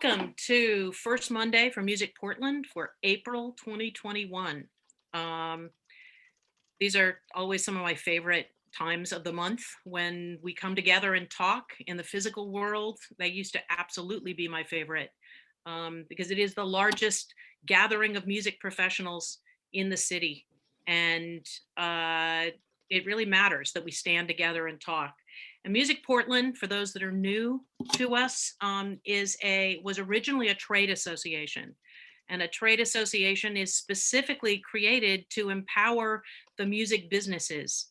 Welcome to First Monday for Music Portland for April 2021. Um, these are always some of my favorite times of the month when we come together and talk in the physical world. They used to absolutely be my favorite because it is the largest gathering of music professionals in the city. And it really matters that we stand together and talk. And Music Portland, for those that are new to us, was originally a trade association. And a trade association is specifically created to empower the music businesses,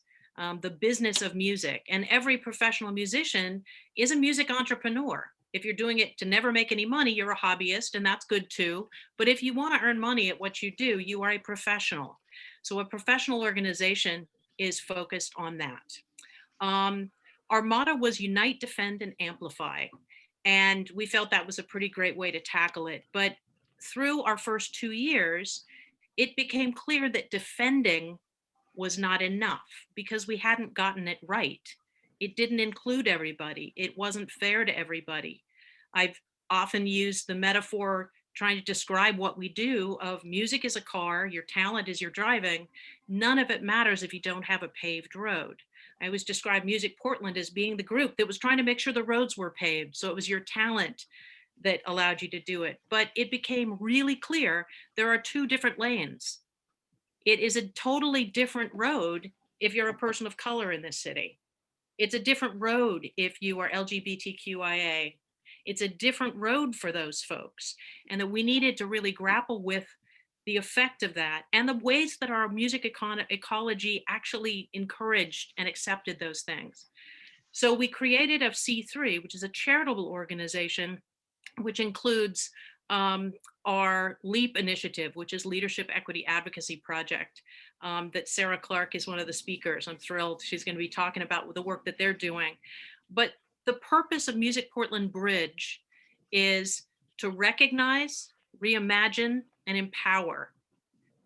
the business of music. And every professional musician is a music entrepreneur. If you're doing it to never make any money, you're a hobbyist, and that's good too. But if you want to earn money at what you do, you are a professional. So a professional organization is focused on that. Um, our motto was unite, defend, and amplify. And we felt that was a pretty great way to tackle it. But through our first 2 years, it became clear that defending was not enough because we hadn't gotten it right. It didn't include everybody. It wasn't fair to everybody. I've often used the metaphor trying to describe what we do of music is a car, your talent is your driving. None of it matters if you don't have a paved road. I always describe Music Portland as being the group that was trying to make sure the roads were paved. So it was your talent that allowed you to do it. But it became really clear there are two different lanes. It is a totally different road if you're a person of color in this city. It's a different road if you are LGBTQIA. It's a different road for those folks. And that we needed to really grapple with the effect of that and the ways that our music ecology actually encouraged and accepted those things. So we created FC3, which is a charitable organization, which includes our LEAP initiative, which is Leadership Equity Advocacy Project, that Sarah Clark is one of the speakers. I'm thrilled she's going to be talking about the work that they're doing. But the purpose of Music Portland Bridge is to recognize, reimagine, and empower.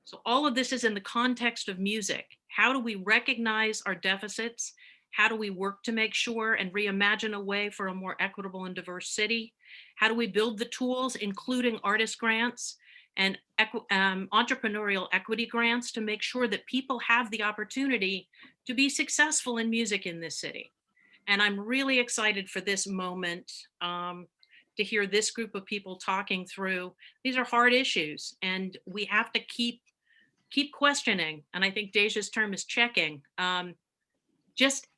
So all of this is in the context of music. How do we recognize our deficits? How do we work to make sure and reimagine a way for a more equitable and diverse city? How do we build the tools, including artist grants and entrepreneurial equity grants, to make sure that people have the opportunity to be successful in music in this city? And I'm really excited for this moment to hear this group of people talking through. These are hard issues, and we have to keep questioning. And I think Deja's term is checking. Just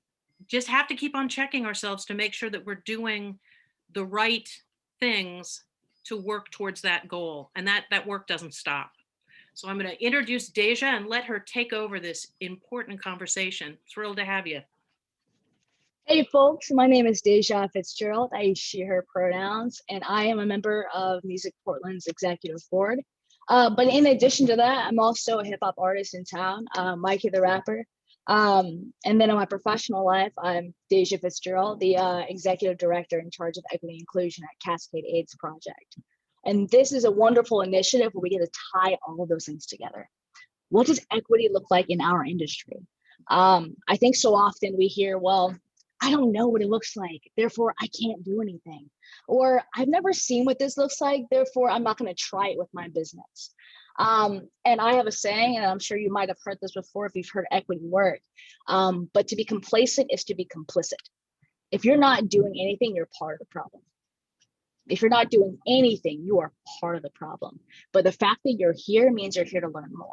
just have to keep on checking ourselves to make sure that we're doing the right things to work towards that goal, and that work doesn't stop. So I'm going to introduce Deja and let her take over this important conversation. Thrilled to have you. Hey folks, my name is Déja Fitzgerald. I use she, her pronouns, and I am a member of Music Portland's executive board. But in addition to that, I'm also a hip hop artist in town, Mikey the rapper. And then in my professional life, I'm Déja Fitzgerald, the executive director in charge of equity and inclusion at Cascade AIDS Project. And this is a wonderful initiative where we get to tie all of those things together. What does equity look like in our industry? I think so often we hear, well, I don't know what it looks like, therefore I can't do anything. Or I've never seen what this looks like, therefore I'm not going to try it with my business. And I have a saying, and I'm sure you might have heard this before if you've heard equity work, but to be complacent is to be complicit. If you're not doing anything, you're part of the problem. If you're not doing anything, you are part of the problem. But the fact that you're here means you're here to learn more.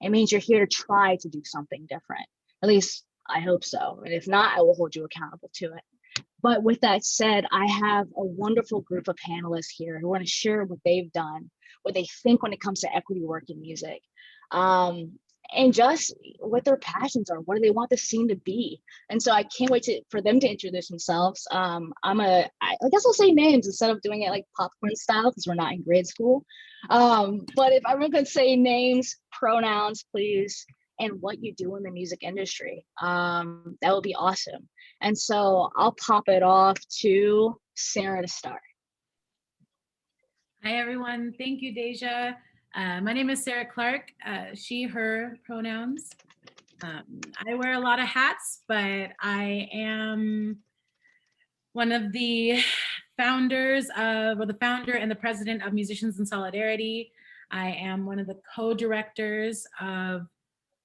It means you're here to try to do something different. At least I hope so. And if not, I will hold you accountable to it. But with that said, I have a wonderful group of panelists here who want to share what they've done, what they think when it comes to equity work in music, and just what their passions are. What do they want the scene to be? And so I can't wait for them to introduce themselves. I guess I'll say names instead of doing it like popcorn style because we're not in grade school. But if everyone could say names, pronouns, please, and what you do in the music industry, that would be awesome. And so I'll pop it off to Sarah to start. Hi, everyone. Thank you, Deja. My name is Sarah Clark, she, her pronouns. I wear a lot of hats, but I am one of the the founder and the president of Musicians in Solidarity. I am one of the co-directors of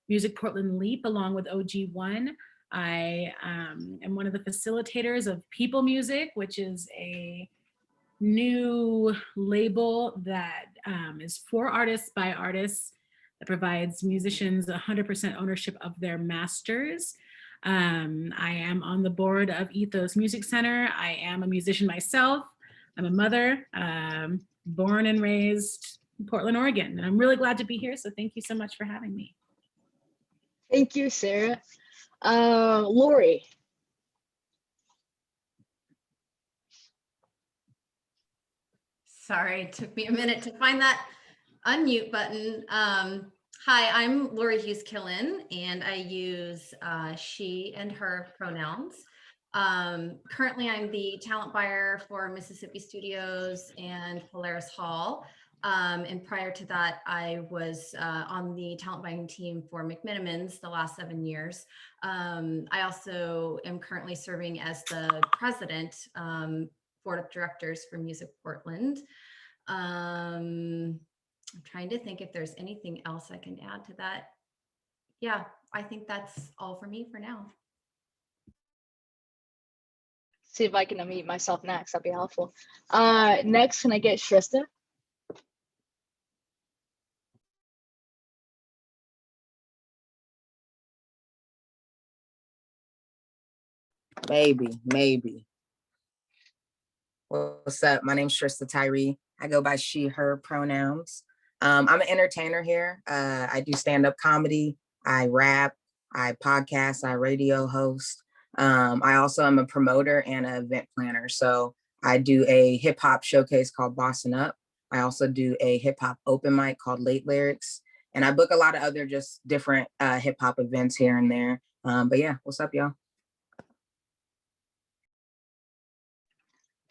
Music Portland Leap along with OG1. I am one of the facilitators of People Music, which is a new label that is for artists by artists, that provides musicians 100% ownership of their masters. I am on the board of Ethos Music Center. I am a musician myself. I'm a mother, born and raised in Portland, Oregon. And I'm really glad to be here. So thank you so much for having me. Thank you, Sarah. Lori. Sorry, it took me a minute to find that unmute button. Hi, I'm Lori Hughes-Killen, and I use she and her pronouns. Currently, I'm the talent buyer for Mississippi Studios and Polaris Hall. And prior to that, I was on the talent buying team for McMenamins the last 7 years. I also am currently serving as the president, board of directors for Music Portland. I'm trying to think if there's anything else I can add to that. Yeah, I think that's all for me for now. See if I can unmute myself next. That'd be helpful. Next, can I get Shrista? Maybe. What's up? My name's Shrista Tyree. I go by she, her pronouns. I'm an entertainer here. I do stand-up comedy. I rap. I podcast. I radio host. I also am a promoter and an event planner. So I do a hip hop showcase called Bossin' Up. I also do a hip hop open mic called Late Lyrics. And I book a lot of other just different hip hop events here and there. But yeah, what's up, y'all?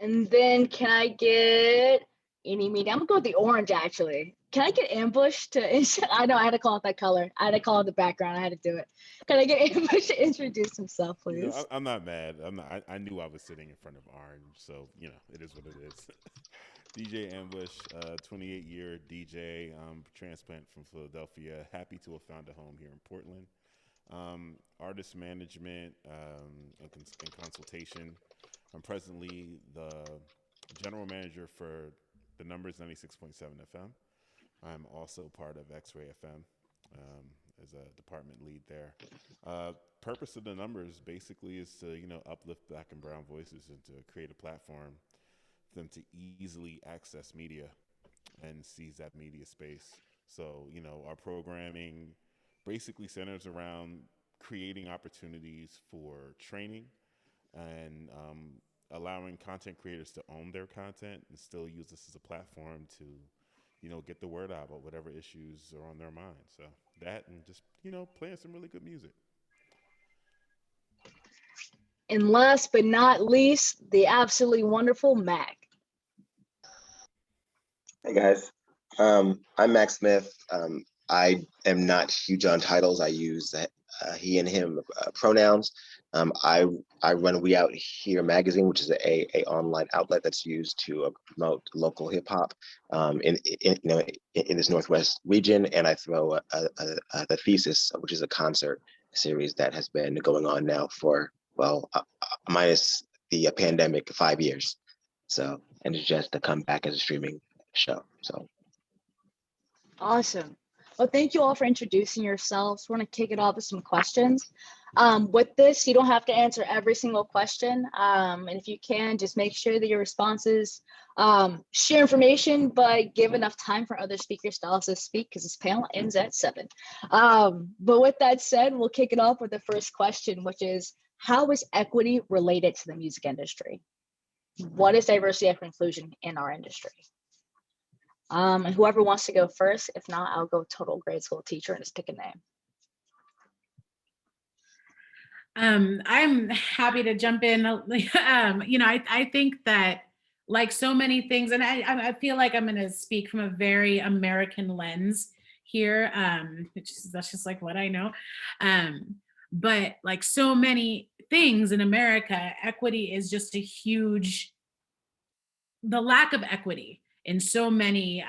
And then can I get any media? I'm gonna go with the orange actually. Can I get Ambush to, I know I had to call it that color. I had to call it the background. I had to do it. Can I get Ambush to introduce himself, please? You know, I'm not mad. I knew I was sitting in front of orange, so you know it is what it is. DJ Ambush, 28-year DJ, transplant from Philadelphia. Happy to have found a home here in Portland. Artist management and consultation. I'm presently the general manager for the Numbers 96.7 FM. I'm also part of X-Ray FM as a department lead there. Purpose of the Numbers basically is to, uplift Black and brown voices and to create a platform for them to easily access media and seize that media space. So, our programming basically centers around creating opportunities for training and allowing content creators to own their content and still use this as a platform to, get the word out about whatever issues are on their mind. So that and just, playing some really good music. And last but not least, the absolutely wonderful Mac. Hey guys, I'm Mac Smith. I am not huge on titles. I use he and him pronouns. I run We Out Here magazine, which is a online outlet that's used to promote local hip hop in this Northwest region. And I throw the Thesis, which is a concert series that has been going on now for minus the pandemic, 5 years. So, and it's just to come back as a streaming show. So Awesome. Well, thank you all for introducing yourselves. We're going to kick it off with some questions. With this, you don't have to answer every single question. And if you can, just make sure that your responses share information, but give enough time for other speakers to also speak because this panel ends at 7. But with that said, we'll kick it off with the first question, which is, how is equity related to the music industry? What is diversity, equity, inclusion in our industry? And whoever wants to go first, if not, I'll go total grade school teacher and just pick a name. I'm happy to jump in. I think that like so many things, and I feel like I'm going to speak from a very American lens here, that's just like what I know. But like so many things in America, equity is just a huge the lack of equity in so many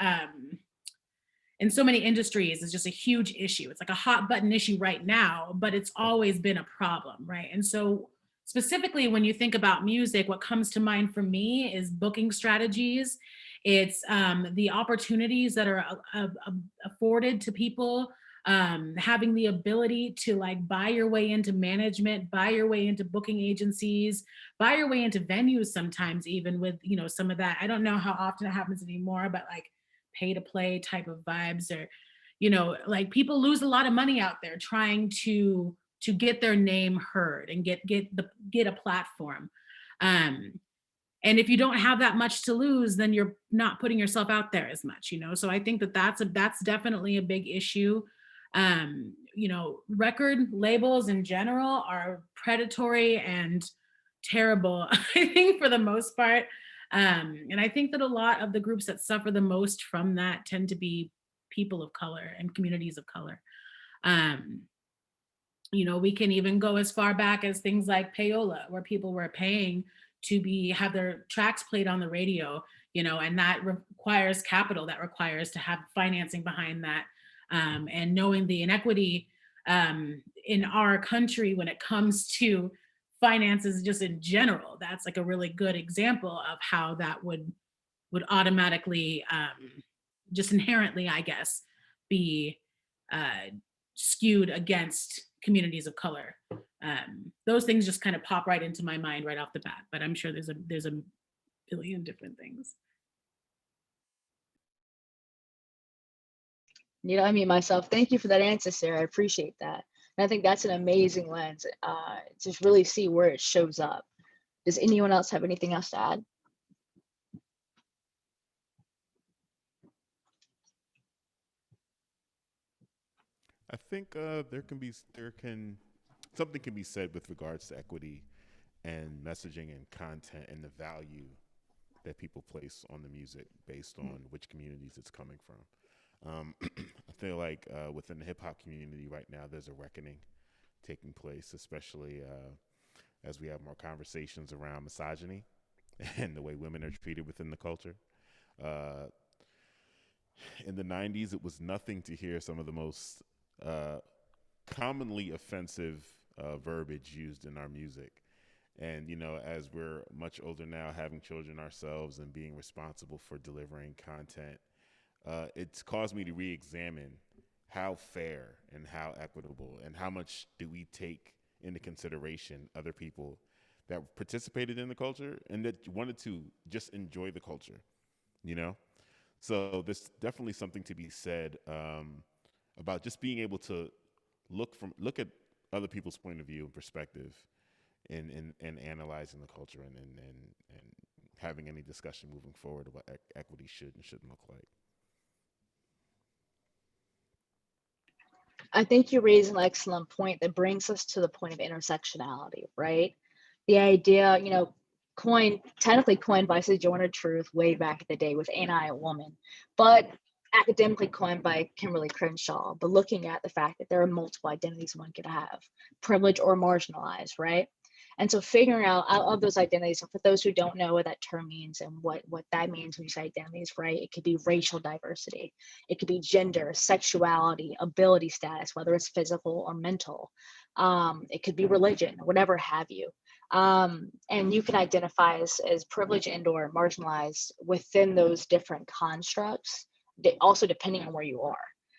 industries is just a huge issue. It's like a hot button issue right now, but it's always been a problem, right? And so specifically when you think about music, what comes to mind for me is booking strategies. It's the opportunities that are afforded to people, having the ability to like buy your way into management, buy your way into booking agencies, buy your way into venues sometimes, even with, you know, some of that. I don't know how often it happens anymore, but like pay to play type of vibes, or, you know, like people lose a lot of money out there trying to get their name heard and get a platform. And if you don't have that much to lose, then you're not putting yourself out there as much, you know? So I think that that's definitely a big issue. You know, record labels in general are predatory and terrible, I think, for the most part. And I think that a lot of the groups that suffer the most from that tend to be people of color and communities of color. You know, we can even go as far back as things like payola, where people were paying to have their tracks played on the radio, you know, and that requires capital, that requires to have financing behind that. And knowing the inequity in our country when it comes to finances just in general, that's like a really good example of how that would automatically just inherently, I guess, be skewed against communities of color. Those things just kind of pop right into my mind right off the bat, but I'm sure there's a billion different things. You know, I mean myself. Thank you for that answer, Sarah. I appreciate that. And I think that's an amazing lens to really see where it shows up. Does anyone else have anything else to add? I think something can be said with regards to equity and messaging and content and the value that people place on the music based on which communities it's coming from. I feel like within the hip hop community right now, there's a reckoning taking place, especially as we have more conversations around misogyny and the way women are treated within the culture. In the 90s, it was nothing to hear some of the most commonly offensive verbiage used in our music. And, you know, as we're much older now, having children ourselves and being responsible for delivering content, it's caused me to re-examine how fair and how equitable and how much do we take into consideration other people that participated in the culture and that wanted to just enjoy the culture, you know? So there's definitely something to be said about just being able to look at other people's point of view and perspective in analyzing the culture and having any discussion moving forward about equity should and shouldn't look like. I think you raise an excellent point that brings us to the point of intersectionality, right? The idea, you know, technically coined by Sojourner Truth way back in the day with Ain't I a Woman, but academically coined by Kimberly Crenshaw, but looking at the fact that there are multiple identities one could have, privileged or marginalized, right? And so figuring out of those identities, and for those who don't know what that term means and what that means when you say identities, right? It could be racial diversity. It could be gender, sexuality, ability status, whether it's physical or mental. It could be religion, whatever have you. And you can identify as privileged and or marginalized within those different constructs, also depending on where you are.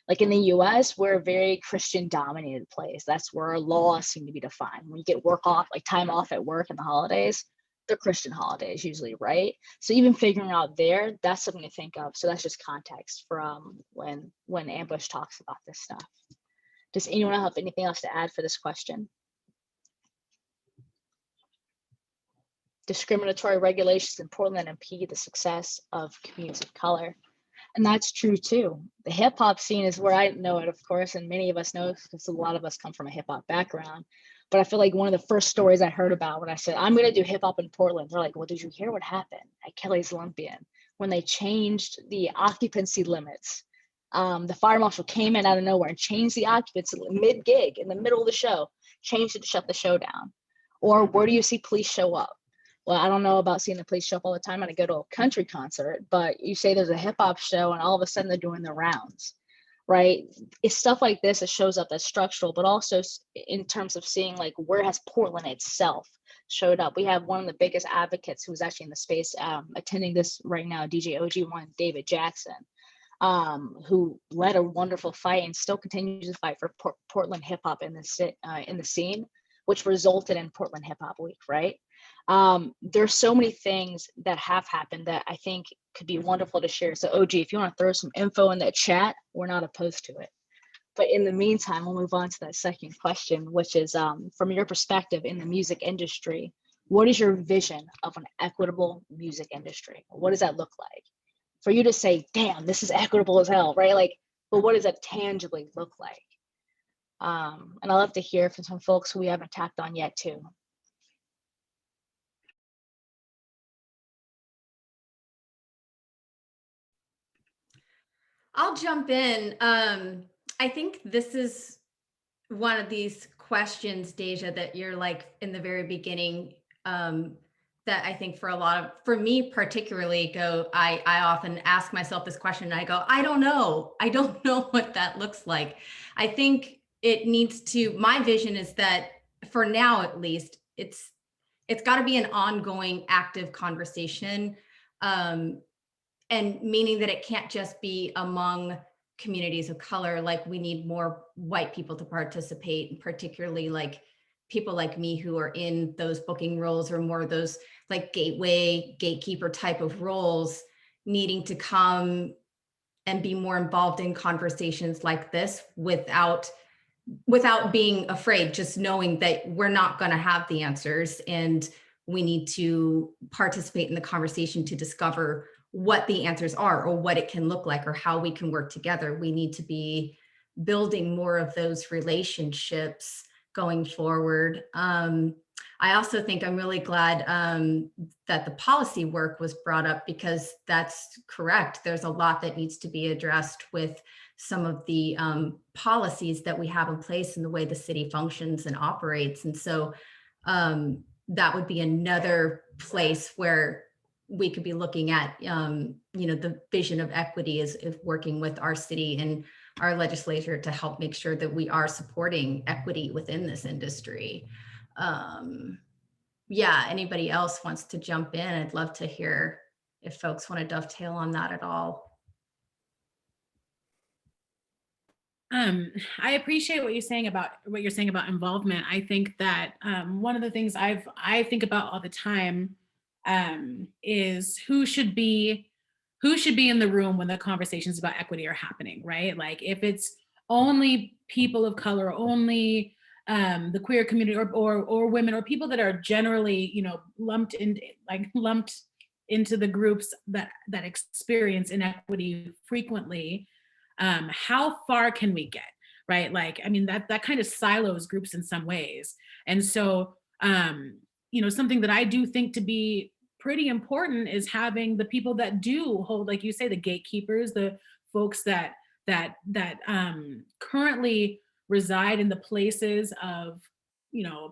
Like in the US, we're a very Christian dominated place. That's where our laws seem to be defined. When you get work off, like time off at work and the holidays, they're Christian holidays usually, right? So even figuring out there, that's something to think of. So that's just context from when Ambush talks about this stuff. Does anyone have anything else to add for this question? Discriminatory regulations in Portland impede the success of communities of color. And that's true too. The hip hop scene is where I know it, of course, and many of us know because a lot of us come from a hip hop background. But I feel like one of the first stories I heard about when I said, I'm going to do hip hop in Portland, they're like, well, did you hear what happened at Kelly's Olympian when they changed the occupancy limits? The fire marshal came in out of nowhere and changed the occupancy mid-gig in the middle of the show, changed it to shut the show down. Or where do you see police show up? well, I don't know about seeing the place show up all the time when I go to a country concert, but you say there's a hip hop show and all of a sudden they're doing the rounds, right? It's stuff like this that shows up that's structural, but also in terms of seeing like where has Portland itself showed up. We have one of the biggest advocates who's actually in the space attending this right now, DJ OG1, David Jackson, who led a wonderful fight and still continues to fight for Portland hip hop in the scene, which resulted in Portland Hip Hop Week, right? There's so many things that have happened that I think could be wonderful to share. So OG, if you want to throw some info in the chat, we're not opposed to it. But in the meantime, we'll move on to that second question, which is from your perspective in the music industry, what is your vision of an equitable music industry? What does that look like? For you to say, damn, this is equitable as hell, right? Like, but what does that tangibly look like? And I'd love to hear from some folks who we haven't tapped on yet too. I'll jump in. I think this is one of these questions, Deja, that you're like in the very beginning, that I think for me particularly, I often ask myself this question and I go, I don't know what that looks like. I think it needs to, my vision is that for now, at least, it's got to be an ongoing active conversation. And meaning that it can't just be among communities of color. Like we need more white people to participate, and particularly like people like me who are in those booking roles or more of those like gatekeeper type of roles, needing to come and be more involved in conversations like this without being afraid, just knowing that we're not going to have the answers and we need to participate in the conversation to discover what the answers are or what it can look like or how we can work together. We need to be building more of those relationships going forward. I also think I'm really glad that the policy work was brought up, because that's correct. There's a lot that needs to be addressed with some of the policies that we have in place and the way the city functions and operates. And so that would be another place where we could be looking at, the vision of equity is working with our city and our legislature to help make sure that we are supporting equity within this industry. Yeah, anybody else wants to jump in? I'd love to hear if folks want to dovetail on that at all. I appreciate what you're saying about involvement. I think that one of the things I think about all the time is who should be in the room when the conversations about equity are happening, right? Like if it's only people of color, only the queer community or women or people that are generally, lumped into the groups that experience inequity frequently, how far can we get, right? Like, I mean, that kind of silos groups in some ways. And so, something that I do think to be pretty important is having the people that do hold, like you say, the gatekeepers, the folks that currently reside in the places of,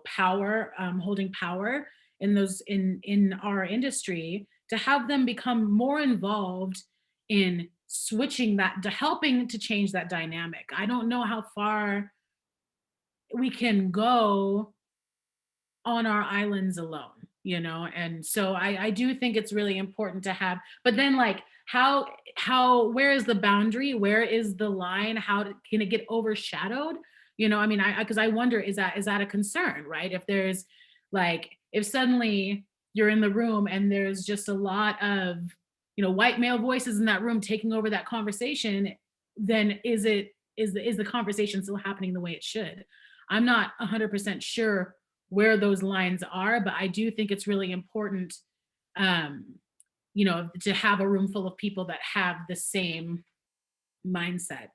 power, holding power in our industry, to have them become more involved in switching that, to helping to change that dynamic. I don't know how far we can go on our islands alone, and so I do think it's really important to have, but then like where is the boundary, where is the line, can it get overshadowed, because I wonder, is that a concern, right? If there's if suddenly you're in the room and there's just a lot of white male voices in that room taking over that conversation, then is the conversation still happening the way it should? I'm not 100% sure where those lines are, but I do think it's really important, to have a room full of people that have the same mindset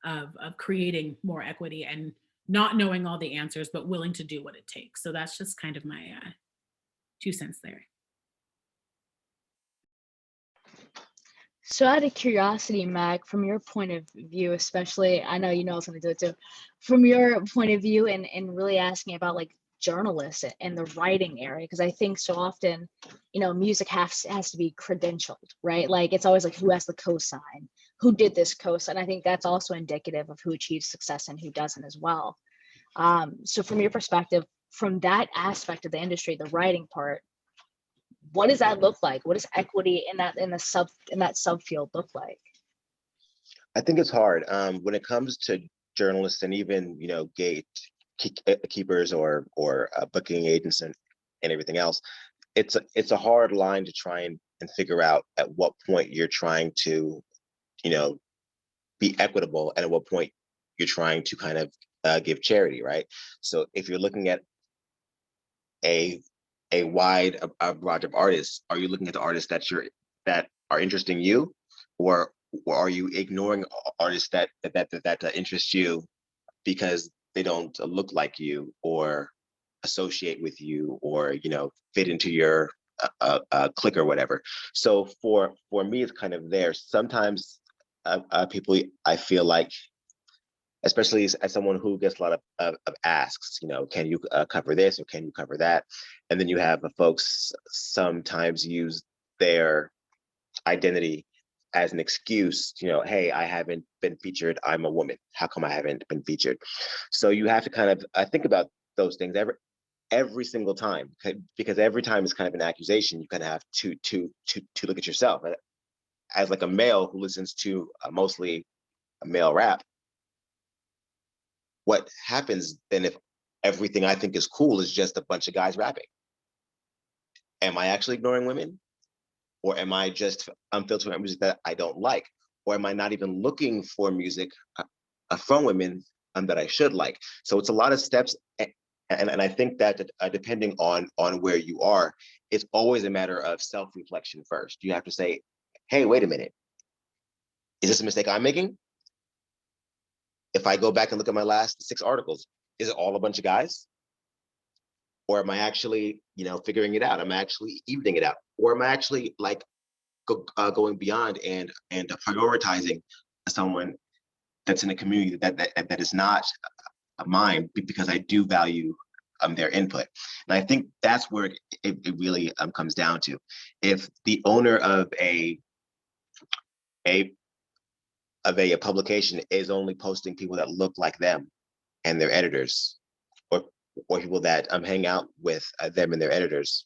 of creating more equity and not knowing all the answers, but willing to do what it takes. So that's just kind of my 2 cents there. So out of curiosity, Mac, from your point of view, especially, I know I was going to do it too, from your point of view and really asking about like journalists in the writing area, because I think so often, music has to be credentialed, right? Like it's always like who has the cosign, who did this cosign. I think that's also indicative of who achieves success and who doesn't as well. So from your perspective, from that aspect of the industry, the writing part, what does that look like? What does equity in that subfield look like? I think it's hard when it comes to journalists and even gatekeepers or booking agents and everything else. It's a hard line to try and figure out at what point you're trying to be equitable and at what point you're trying to kind of give charity, right? So if you're looking at a wide broad of artists, are you looking at the artists that are interesting you, or are you ignoring artists that interest you because they don't look like you or associate with you or fit into your clique or whatever? So for me, it's kind of there. Sometimes people, I feel like, especially as someone who gets a lot of asks, can you cover this or can you cover that? And then you have folks sometimes use their identity as an excuse, hey, I haven't been featured, I'm a woman, how come I haven't been featured? So you have to kind of think about those things every single time, because every time is kind of an accusation. You kind of have to look at yourself as like a male who listens to mostly male rap. What happens then if everything I think is cool is just a bunch of guys rapping? Am I actually ignoring women? Or am I just filtering music that I don't like? Or am I not even looking for music from women that I should like? So it's a lot of steps. And I think that depending on where you are, it's always a matter of self-reflection first. You have to say, hey, wait a minute. Is this a mistake I'm making? If I go back and look at my last 6 articles, is it all a bunch of guys? Or am I actually, figuring it out? Am I actually evening it out? Or am I actually like going beyond and prioritizing someone that's in a community that is not mine, because I do value their input? And I think that's where it really comes down to. If the owner of a publication is only posting people that look like them and their editors, or people that hang out with them and their editors,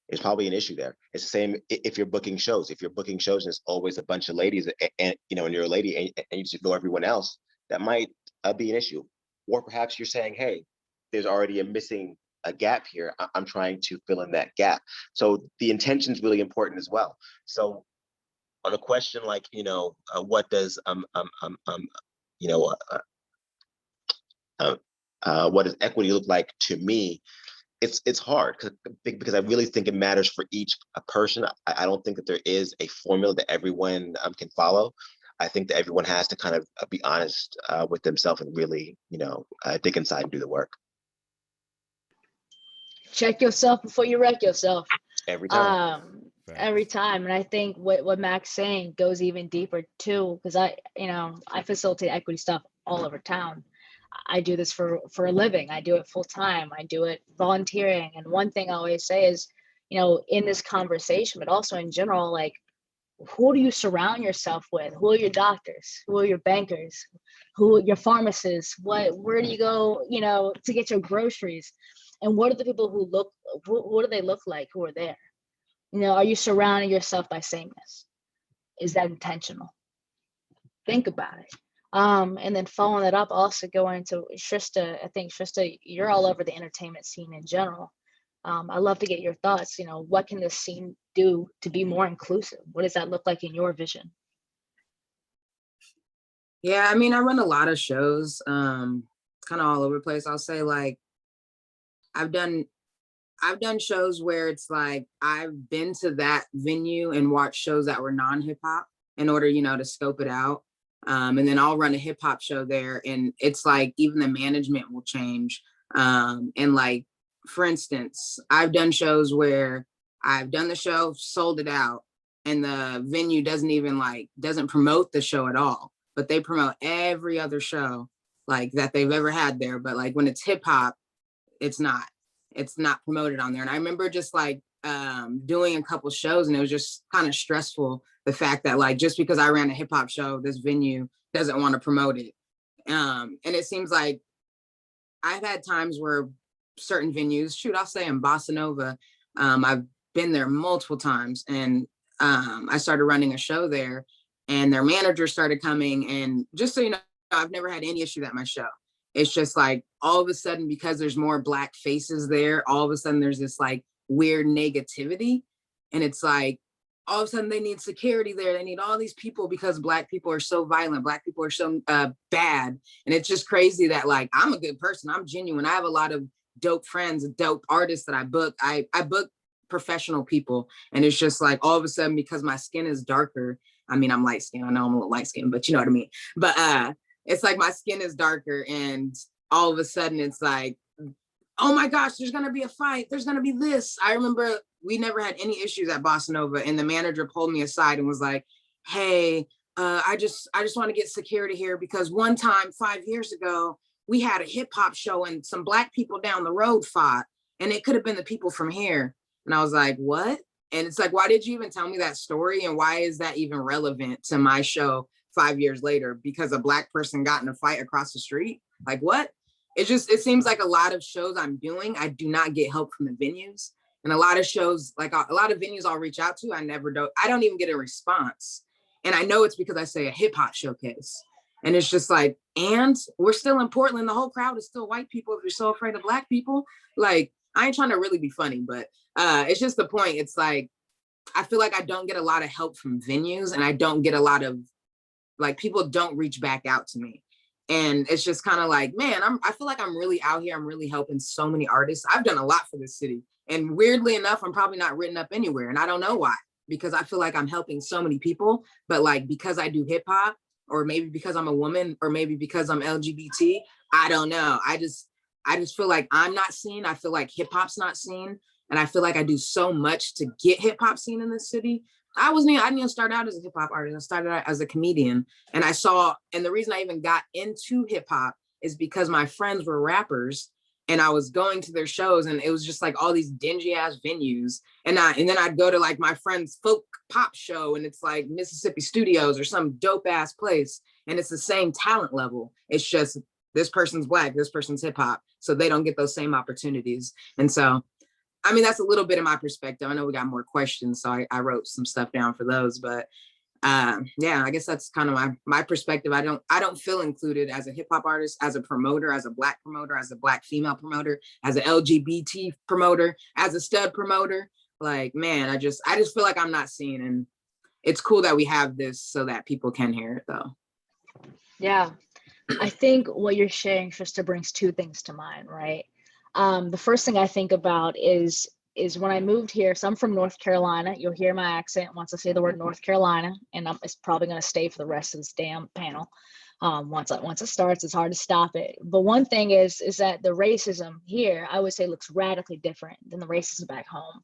there's probably an issue there. It's the same if you're booking shows. If you're booking shows and it's always a bunch of ladies and you're a lady and you just ignore everyone else, that might be an issue. Or perhaps you're saying, hey, there's already a gap here. I'm trying to fill in that gap. So the intention is really important as well. So on a question like, what does what does equity look like to me? It's hard because I really think it matters for each person. I don't think that there is a formula that everyone can follow. I think that everyone has to kind of be honest with themselves and really, dig inside and do the work. Check yourself before you wreck yourself. Every time. Every time. And I think what Mac's saying goes even deeper too, because I facilitate equity stuff all over town. I do this for a living. I do it full time. I do it volunteering. And one thing I always say is, in this conversation, but also in general, like, who do you surround yourself with? Who are your doctors? Who are your bankers? Who are your pharmacists? Where do you go, to get your groceries? And what are the people what do they look like who are there? Are you surrounding yourself by sameness? Is that intentional? Think about it. And then following that up, also going to Shrista. I think Shrista, you're all over the entertainment scene in general. I'd love to get your thoughts. What can this scene do to be more inclusive? What does that look like in your vision? Yeah, I mean, I run a lot of shows, kind of all over the place. I'll say, like, I've done shows where it's like I've been to that venue and watched shows that were non-hip hop in order, to scope it out. And then I'll run a hip hop show there, and it's like even the management will change. And like, for instance, I've done shows where I've done the show, sold it out, and the venue doesn't promote the show at all, but they promote every other show like that they've ever had there. But like when it's hip hop, it's not. it's not promoted on there. And I remember just like doing a couple shows, and it was just kind of stressful, the fact that like just because I ran a hip hop show, this venue doesn't want to promote it. And it seems like I've had times where certain venues, shoot, I'll say in Bossa Nova, I've been there multiple times, and I started running a show there, and their manager started coming. And just so you know, I've never had any issue at my show. It's just like all of a sudden, because there's more Black faces there, all of a sudden there's this like weird negativity. And it's like, all of a sudden they need security there. They need all these people because Black people are so violent. Black people are so bad. And it's just crazy that like, I'm a good person. I'm genuine. I have a lot of dope friends, dope artists that I book. I book professional people. And it's just like, all of a sudden, because my skin is darker, I mean, I'm light skinned. I know I'm a little light skinned, but you know what I mean? But it's like my skin is darker, and all of a sudden it's like, oh my gosh, there's gonna be a fight. There's gonna be this. I remember we never had any issues at Bossa Nova, and the manager pulled me aside and was like, hey, I just want to get security here because one time 5 years ago, we had a hip hop show and some Black people down the road fought, and it could have been the people from here. And I was like, what? And it's like, why did you even tell me that story? And why is that even relevant to my show 5 years later? Because a Black person got in a fight across the street? Like, what? It seems like a lot of shows I'm doing, I do not get help from the venues. And a lot of shows, like a lot of venues I'll reach out to, I don't even get a response. And I know it's because I say a hip hop showcase. And it's just like, and we're still in Portland. The whole crowd is still white people. If you're so afraid of Black people, like, I ain't trying to really be funny, but it's just the point. It's like, I feel like I don't get a lot of help from venues, and I don't get a lot of, like, people don't reach back out to me. And it's just kind of like, man, I feel like I'm really out here. I'm really helping so many artists. I've done a lot for this city. And weirdly enough, I'm probably not written up anywhere. And I don't know why, because I feel like I'm helping so many people. But like, because I do hip hop, or maybe because I'm a woman, or maybe because I'm LGBT, I don't know. I just feel like I'm not seen. I feel like hip hop's not seen. And I feel like I do so much to get hip hop seen in this city. I didn't even start out as a hip hop artist. I started out as a comedian. And and the reason I even got into hip hop is because my friends were rappers, and I was going to their shows, and it was just like all these dingy ass venues. And then I'd go to like my friend's folk pop show, and it's like Mississippi Studios or some dope ass place. And it's the same talent level. It's just this person's Black, this person's hip hop. So they don't get those same opportunities. And so, I mean, that's a little bit of my perspective. I know we got more questions, so I wrote some stuff down for those. But yeah, I guess that's kind of my perspective. I don't feel included as a hip hop artist, as a promoter, as a Black promoter, as a Black female promoter, as an LGBT promoter, as a stud promoter. Like, man, I just feel like I'm not seen, and it's cool that we have this so that people can hear it, though. Yeah, I think what you're sharing, Trista, brings two things to mind, right? The first thing I think about is when I moved here. So I'm from North Carolina. You'll hear my accent once I say the word North Carolina, and it's probably going to stay for the rest of this damn panel. Once it starts, it's hard to stop it. But one thing is that the racism here, I would say, looks radically different than the racism back home.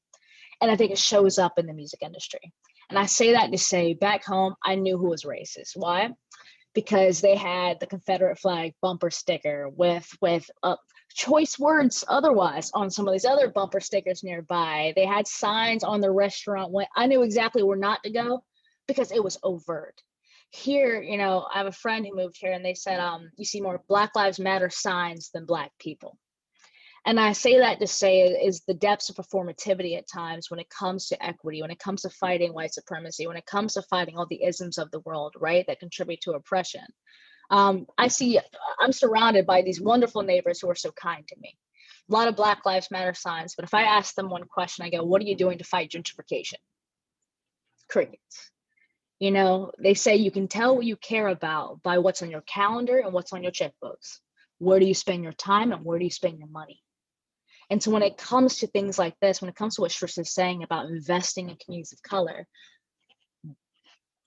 And I think it shows up in the music industry. And I say that to say, back home, I knew who was racist. Why? Because they had the Confederate flag bumper sticker with choice words otherwise on some of these other bumper stickers nearby. They had signs on the restaurant. I knew exactly where not to go because it was overt. Here, I have a friend who moved here, and they said, you see more Black Lives Matter signs than Black people. And I say that to say is the depths of performativity at times when it comes to equity, when it comes to fighting white supremacy, when it comes to fighting all the isms of the world, right, that contribute to oppression. I'm surrounded by these wonderful neighbors who are so kind to me. A lot of Black Lives Matter signs, but if I ask them one question, I go, what are you doing to fight gentrification? Crickets. They say you can tell what you care about by what's on your calendar and what's on your checkbooks. Where do you spend your time and where do you spend your money? And so when it comes to things like this, when it comes to what Trista is saying about investing in communities of color,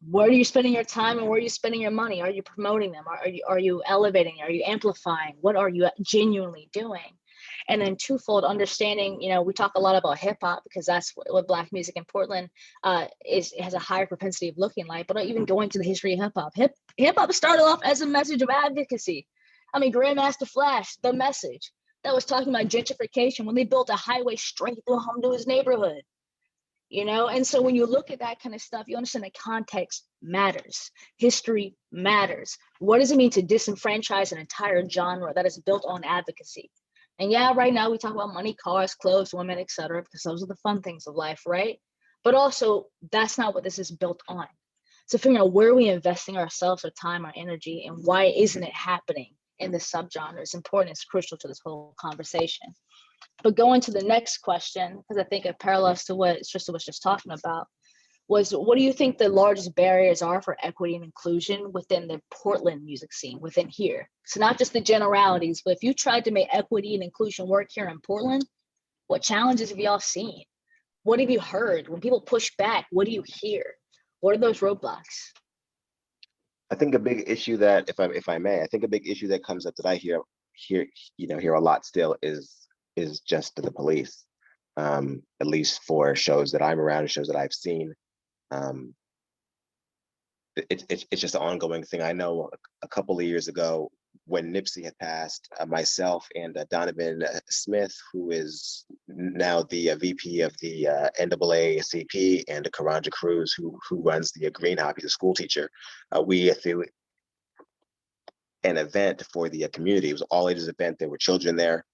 where are you spending your time and where are you spending your money? Are you promoting them? Are you elevating? Are you amplifying? What are you genuinely doing? And then twofold, understanding, we talk a lot about hip hop because that's what Black music in Portland has a higher propensity of looking like, but even going to the history of hip hop. Hip hop started off as a message of advocacy. I mean, Grandmaster Flash, The Message. that was talking about gentrification when they built a highway straight through his neighborhood. And so when you look at that kind of stuff, you understand that context matters. History matters. What does it mean to disenfranchise an entire genre that is built on advocacy? And yeah, right now we talk about money, cars, clothes, women, etc., because those are the fun things of life, right? But also, that's not what this is built on. So figuring out where are we investing ourselves, our time, our energy, and why isn't it happening in this subgenre is important. It's crucial to this whole conversation. But going to the next question, because I think it parallels to what Trista was just talking about, was what do you think the largest barriers are for equity and inclusion within the Portland music scene, within here? So not just the generalities, but if you tried to make equity and inclusion work here in Portland, what challenges have y'all seen? What have you heard? When people push back, what do you hear? What are those roadblocks? I think a big issue that, if I may, I think a big issue that comes up that I hear a lot still is just the police. At least for shows that I'm around and shows that I've seen. It's just an ongoing thing. I know a couple of years ago when Nipsey had passed, myself and Donovan Smith, who is now the VP of the NAACP, and Karanja Cruz, who runs the Green Hop, he's a school teacher. We threw an event for the community. It was an all ages event. There were children there,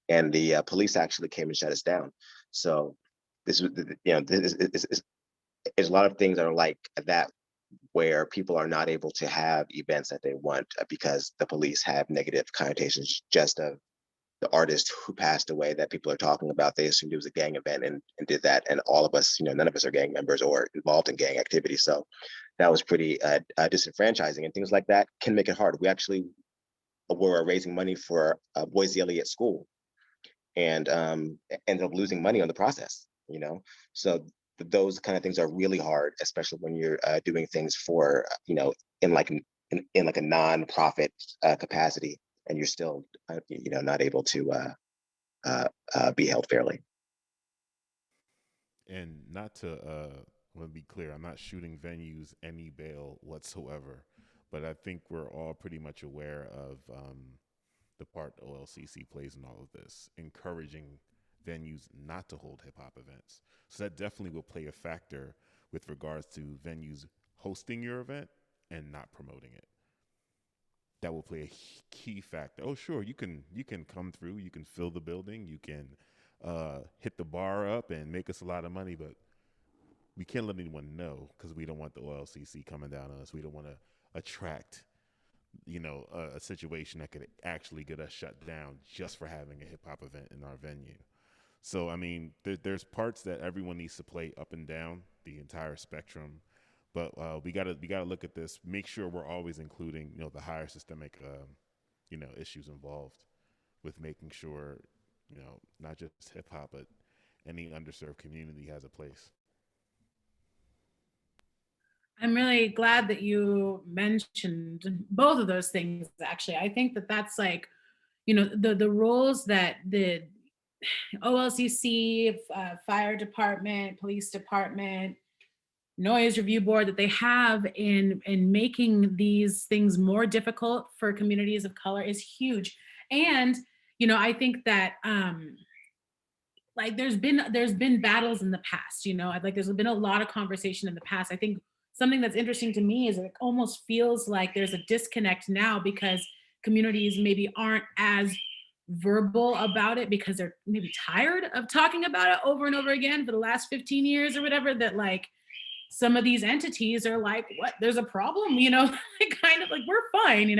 and the police actually came and shut us down. So this was, there's a lot of things that are like that, where people are not able to have events that they want because the police have negative connotations just of the artist who passed away that people are talking about. They assumed it was a gang event and did that. And all of us, none of us are gang members or involved in gang activity. So that was pretty disenfranchising, and things like that can make it hard. We actually were raising money for Boise Eliot School and ended up losing money on the process, So those kind of things are really hard, especially when you're doing things for, in like a non-profit capacity, and you're still, not able to be held fairly. And not to, I want to be clear, I'm not shooting venues any bail whatsoever, but I think we're all pretty much aware of the part OLCC plays in all of this, encouraging venues not to hold hip hop events. So that definitely will play a factor with regards to venues hosting your event and not promoting it. That will play a key factor. Oh, sure, you can come through, you can fill the building, you can hit the bar up and make us a lot of money, but we can't let anyone know because we don't want the OLCC coming down on us. We don't want to attract, a situation that could actually get us shut down just for having a hip hop event in our venue. So, I mean, there's parts that everyone needs to play up and down the entire spectrum, but we gotta look at this, make sure we're always including, the higher systemic, issues involved with making sure, not just hip hop, but any underserved community has a place. I'm really glad that you mentioned both of those things, actually. I think that that's like, the roles that the OLCC, fire department, police department, noise review board, that they have in making these things more difficult for communities of color is huge. And, I think that like there's been battles in the past, like there's been a lot of conversation in the past. I think something that's interesting to me is it almost feels like there's a disconnect now because communities maybe aren't as verbal about it because they're maybe tired of talking about it over and over again for the last 15 years or whatever, that like some of these entities are like, what, there's a problem, kind of like, we're fine,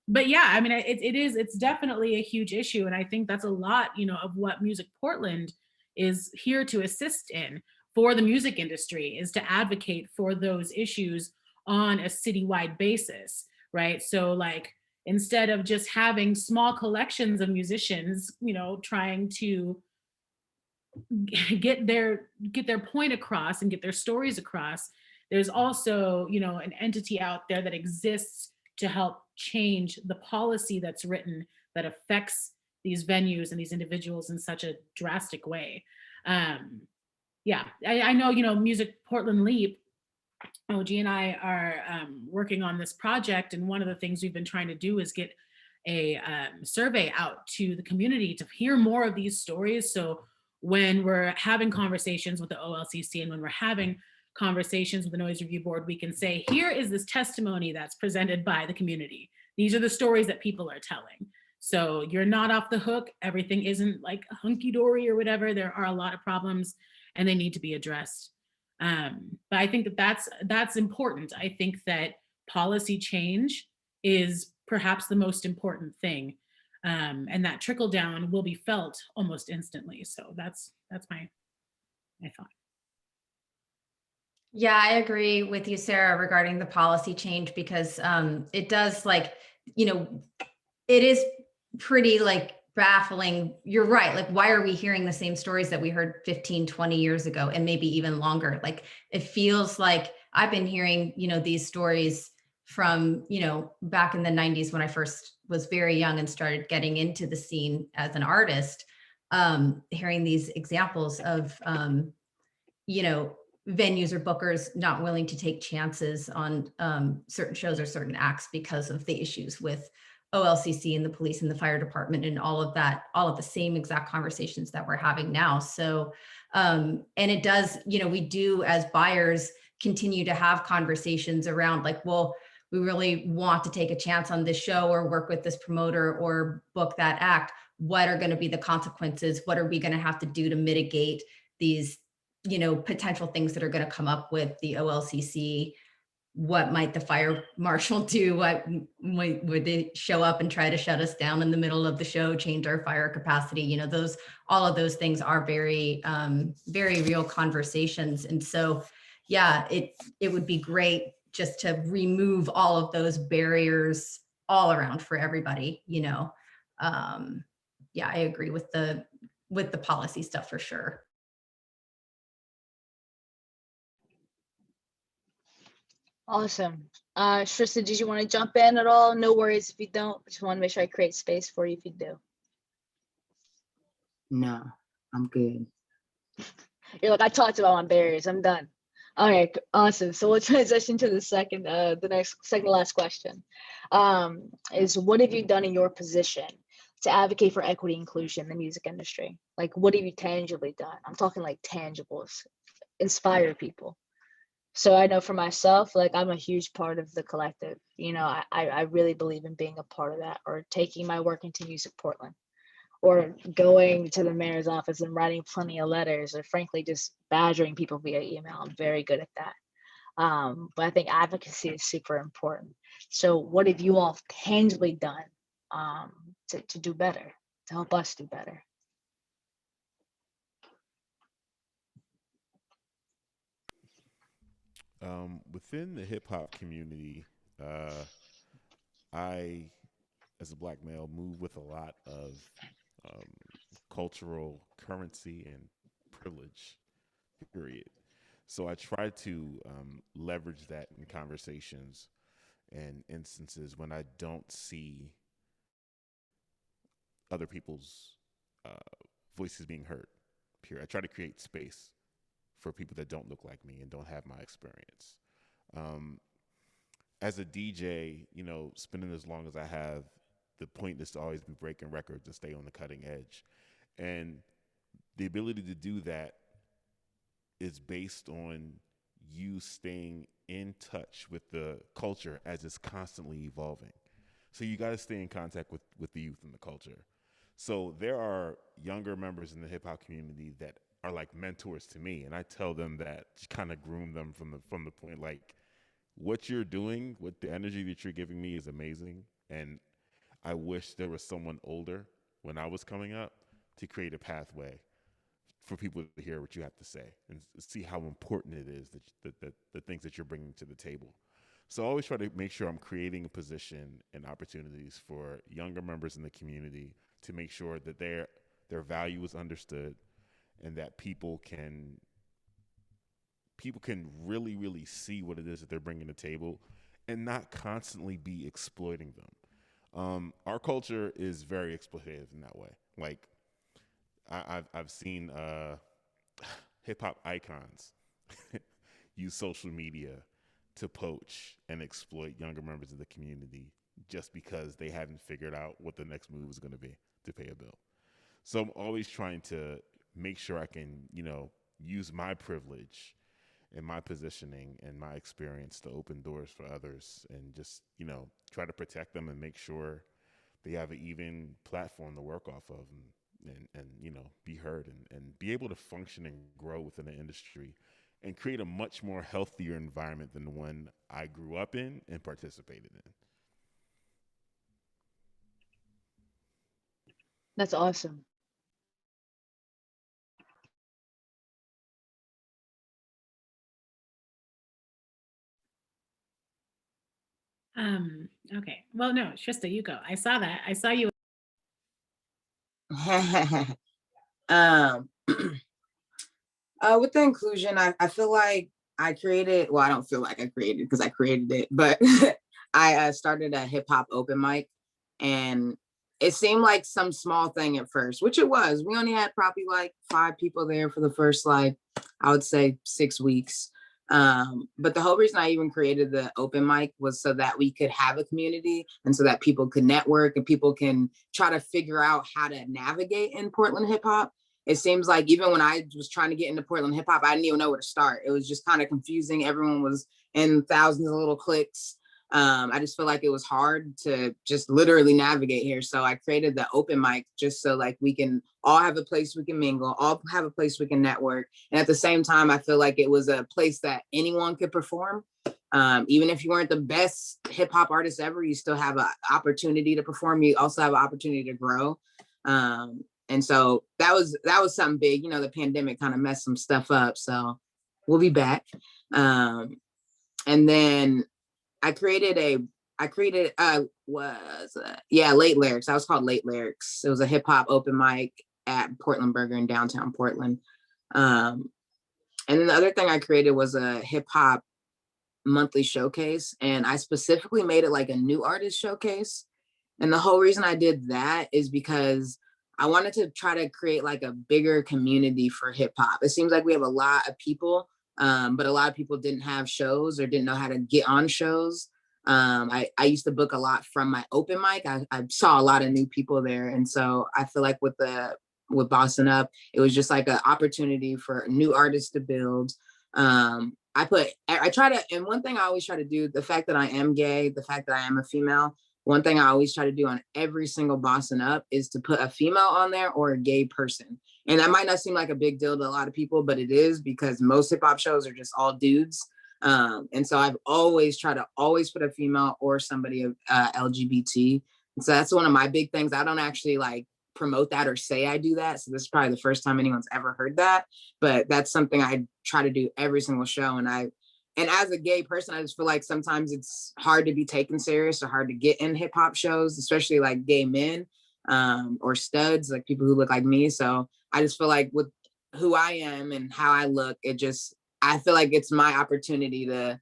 but yeah, I mean, it's definitely a huge issue. And I think that's a lot, of what Music Portland is here to assist in for the music industry, is to advocate for those issues on a citywide basis, right? So like, instead of just having small collections of musicians, trying to get their point across and get their stories across, there's also, an entity out there that exists to help change the policy that's written that affects these venues and these individuals in such a drastic way. Yeah, I know, Music Portland Leap, OG and I are working on this project, and one of the things we've been trying to do is get a survey out to the community to hear more of these stories. So when we're having conversations with the OLCC and when we're having conversations with the Noise Review Board, we can say, here is this testimony that's presented by the community. These are the stories that people are telling. So you're not off the hook. Everything isn't like hunky-dory or whatever. There are a lot of problems and they need to be addressed. But I think that that's important. I think that policy change is perhaps the most important thing. And that trickle down will be felt almost instantly. So that's my thought. Yeah, I agree with you, Sarah, regarding the policy change, because it does, like, you know, it is pretty like baffling. You're right. Like, why are we hearing the same stories that we heard 15, 20 years ago and maybe even longer? Like, it feels like I've been hearing, you know, these stories from, you know, back in the 90s when I first was very young and started getting into the scene as an artist, hearing these examples of, you know, venues or bookers not willing to take chances on certain shows or certain acts because of the issues with OLCC and the police and the fire department and all of that, all of the same exact conversations that we're having now. So, and it does, you know, we do as buyers continue to have conversations around like, well, we really want to take a chance on this show or work with this promoter or book that act. What are going to be the consequences? What are we going to have to do to mitigate these, you know, potential things that are going to come up with the OLCC? What might the fire marshal do? What would they show up and try to shut us down in the middle of the show, change our fire capacity? You know, those, all of those things are very, very real conversations. And so, yeah, it would be great just to remove all of those barriers all around for everybody, you know. Yeah, I agree with the policy stuff for sure. Awesome. Tristan, did you want to jump in at all? No worries if you don't. Just want to make sure I create space for you if you do. No, I'm good. You're like, I talked about my barriers. I'm done. Okay, awesome. So we'll transition to the second to last question. Is what have you done in your position to advocate for equity and inclusion in the music industry? Like, what have you tangibly done? I'm talking like tangibles, inspire people. So I know for myself, like I'm a huge part of the collective. You know, I really believe in being a part of that, or taking my work into Music Portland, or going to the mayor's office and writing plenty of letters, or frankly, just badgering people via email. I'm very good at that. But I think advocacy is super important. So what have you all tangibly done to do better, to help us do better? Within the hip hop community, I, as a Black male, move with a lot of cultural currency and privilege, period. So I try to leverage that in conversations and instances when I don't see other people's voices being heard. Period. I try to create space for people that don't look like me and don't have my experience. As a DJ, you know, spending as long as I have, the point is to always be breaking records and stay on the cutting edge. And the ability to do that is based on you staying in touch with the culture as it's constantly evolving. So you got to stay in contact with the youth and the culture. So there are younger members in the hip hop community that are like mentors to me, and I tell them that, to kind of groom them from the point, like, what you're doing, what the energy that you're giving me is amazing, and I wish there was someone older when I was coming up to create a pathway for people to hear what you have to say and see how important it is that the things that you're bringing to the table. So I always try to make sure I'm creating a position and opportunities for younger members in the community to make sure that their value is understood, and that people can really, really see what it is that they're bringing to the table and not constantly be exploiting them. Our culture is very exploitative in that way. Like, I've seen hip hop icons use social media to poach and exploit younger members of the community just because they haven't figured out what the next move is going to be to pay a bill. So I'm always trying to make sure I can, use my privilege and my positioning and my experience to open doors for others and just, try to protect them and make sure they have an even platform to work off of and be heard and be able to function and grow within the industry and create a much more healthier environment than the one I grew up in and participated in. That's awesome. Okay. Well, no, Trista, you go. I saw that. I saw you. um, with the inclusion, I feel like I created, well, I don't feel like I created because I created it, but I started a hip hop open mic, and it seemed like some small thing at first, which it was. We only had probably like 5 people there for the first, like, I would say 6 weeks. But the whole reason I even created the open mic was so that we could have a community and so that people could network and people can try to figure out how to navigate in Portland hip hop. It seems like even when I was trying to get into Portland hip hop, I didn't even know where to start. It was just kind of confusing. Everyone was in thousands of little cliques. I just feel like it was hard to just literally navigate here. So I created the open mic just so like we can all have a place we can mingle, all have a place we can network. And at the same time, I feel like it was a place that anyone could perform. Even if you weren't the best hip hop artist ever, you still have an opportunity to perform. You also have an opportunity to grow. And so that was something big. The pandemic kind of messed some stuff up. So we'll be back. And then I created Late Lyrics. That was called Late Lyrics. It was a hip hop open mic at Portland Burger in downtown Portland. And then the other thing I created was a hip hop monthly showcase. And I specifically made it like a new artist showcase. And the whole reason I did that is because I wanted to try to create like a bigger community for hip hop. It seems like we have a lot of people, but a lot of people didn't have shows or didn't know how to get on shows. I used to book a lot from my open mic. I saw a lot of new people there. And so I feel like with Boston Up, it was just like an opportunity for new artists to build. And one thing I always try to do, the fact that I am gay, the fact that I am a female, one thing I always try to do on every single Boston Up is to put a female on there or a gay person. And that might not seem like a big deal to a lot of people, but it is because most hip hop shows are just all dudes. And so I've always tried to put a female or somebody of LGBT. And so that's one of my big things. I don't actually like promote that or say I do that. So this is probably the first time anyone's ever heard that, but that's something I try to do every single show. And as a gay person, I just feel like sometimes it's hard to be taken serious or hard to get in hip hop shows, especially like gay men or studs, like people who look like me. So I just feel like with who I am and how I look, I feel like it's my opportunity to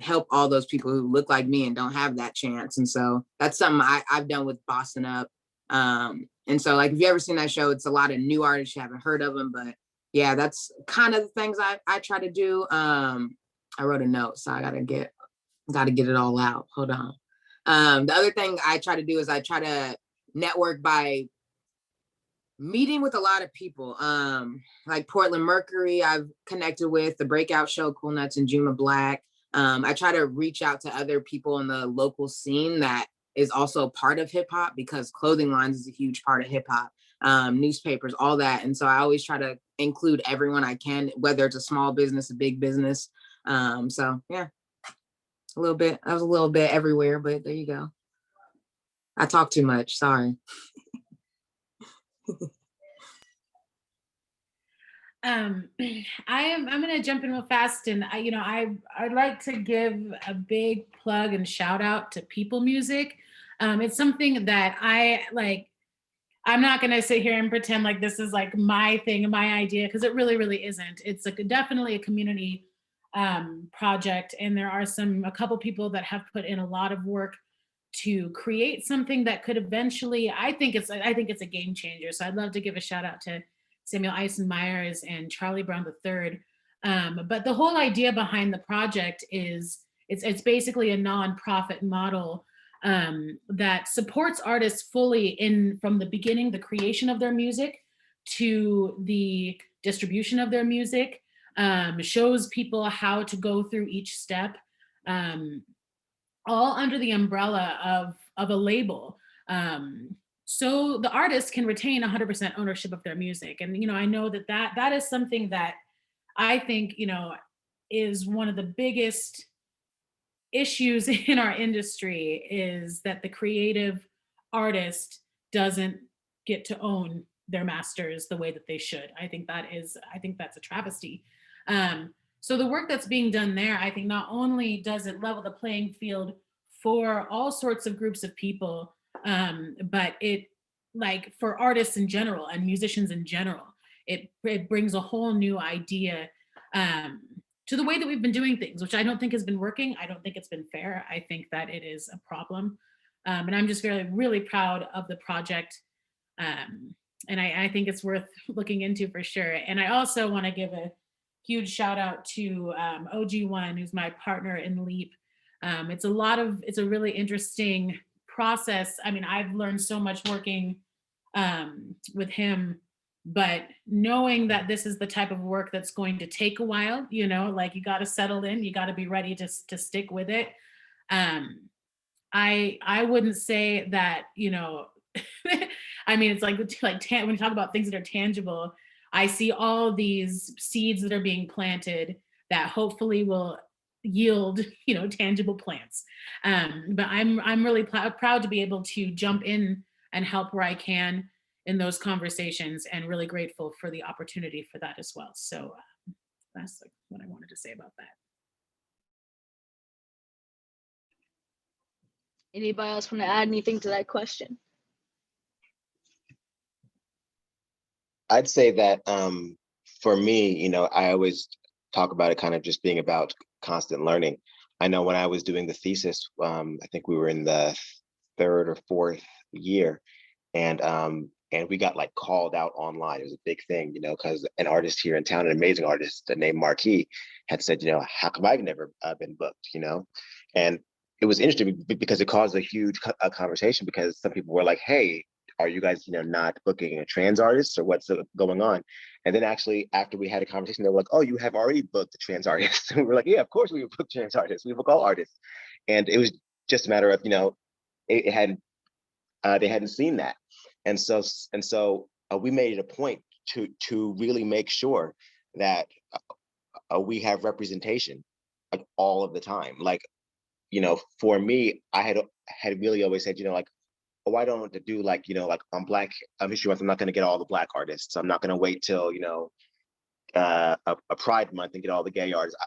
help all those people who look like me and don't have that chance. And so that's something I've done with Boston Up. And so like, if you ever seen that show, it's a lot of new artists, you haven't heard of them, but yeah, that's kind of the things I try to do. I wrote a note, so I gotta get it all out. Hold on. The other thing I try to do is I try to network by meeting with a lot of people. Like Portland Mercury, I've connected with the Breakout Show, Cool Nuts and Juma Black. I try to reach out to other people in the local scene that is also part of hip hop, because clothing lines is a huge part of hip hop. Newspapers, all that. And so I always try to include everyone I can, whether it's a small business, a big business. So yeah, I was a little bit everywhere, but there you go. I talk too much, sorry. I'm gonna jump in real fast, and I'd like to give a big plug and shout out to People Music. It's something that I like. I'm not gonna sit here and pretend like this is like my thing, my idea, because it really, really isn't. It's definitely a community project, and there are a couple people that have put in a lot of work to create something that could eventually, I think it's a game changer. So I'd love to give a shout out to Samuel Eisen Myers and Charlie Brown III. But the whole idea behind the project is it's basically a nonprofit model that supports artists fully from the beginning, the creation of their music, to the distribution of their music, shows people how to go through each step, all under the umbrella of a label. So the artist can retain 100% ownership of their music. And, I know that is something that I think, is one of the biggest issues in our industry, is that the creative artist doesn't get to own their masters the way that they should. I think that's a travesty. So the work that's being done there, I think not only does it level the playing field for all sorts of groups of people, but it, like, for artists in general and musicians in general, it brings a whole new idea to the way that we've been doing things, which I don't think has been working. I don't think it's been fair. I think that it is a problem. And I'm just really proud of the project. And I think it's worth looking into for sure. And I also want to give a huge shout out to OG1, who's my partner in Leap. It's a really interesting process. I mean, I've learned so much working with him, but knowing that this is the type of work that's going to take a while, like, you got to settle in, you got to be ready to stick with it. I wouldn't say that, I mean, it's like when you talk about things that are tangible, I see all these seeds that are being planted that hopefully will yield, tangible plants. But I'm really proud to be able to jump in and help where I can in those conversations, and really grateful for the opportunity for that as well. So that's what I wanted to say about that. Anybody else want to add anything to that question? I'd say that for me, I always talk about it kind of just being about constant learning. I know when I was doing the thesis, I think we were in the 3rd or 4th year, and we got like called out online. It was a big thing, because an artist here in town, an amazing artist named Marquis, had said, how come I've never been booked, And it was interesting because it caused a huge conversation, because some people were like, hey, are you guys, not booking a trans artist, or what's going on? And then actually, after we had a conversation, they were like, oh, you have already booked a trans artist. And we were like, yeah, of course we book trans artists. We book all artists. And it was just a matter of, it hadn't, they hadn't seen that. And so we made it a point to really make sure that we have representation, like, all of the time. Like, for me, I had really always said, like, oh, I don't want to do like, like on Black History Month, I'm not going to get all the Black artists. I'm not going to wait till, a Pride Month and get all the gay artists.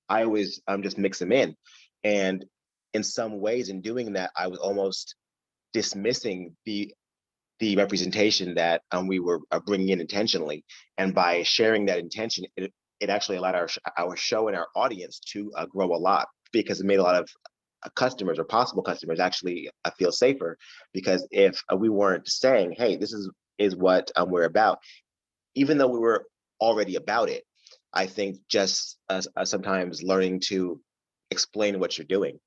I always just mix them in. And in some ways, in doing that, I was almost dismissing the representation that we were bringing in intentionally. And by sharing that intention, it actually allowed our show and our audience to grow a lot, because it made a lot of customers or possible customers actually feel safer. Because if we weren't saying, hey, this is what we're about, even though we were already about it, I think just sometimes learning to explain what you're doing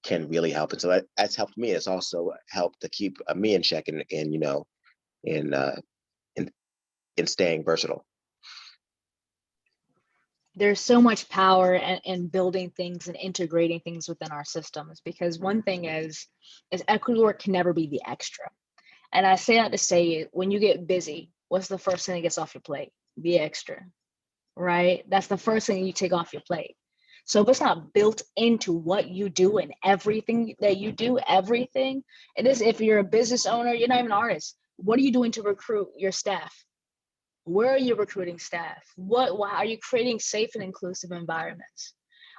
can really help. And so that's helped me. It's also helped to keep me in check and in staying versatile. There's so much power in building things and integrating things within our systems, because one thing is equitable work can never be the extra. And I say that to say, when you get busy, what's the first thing that gets off your plate? The extra, right? That's the first thing you take off your plate. So if it's not built into what you do and everything that you do, it is, if you're a business owner, you're not even an artist, what are you doing to recruit your staff? Where are you recruiting staff? What are you creating safe and inclusive environments?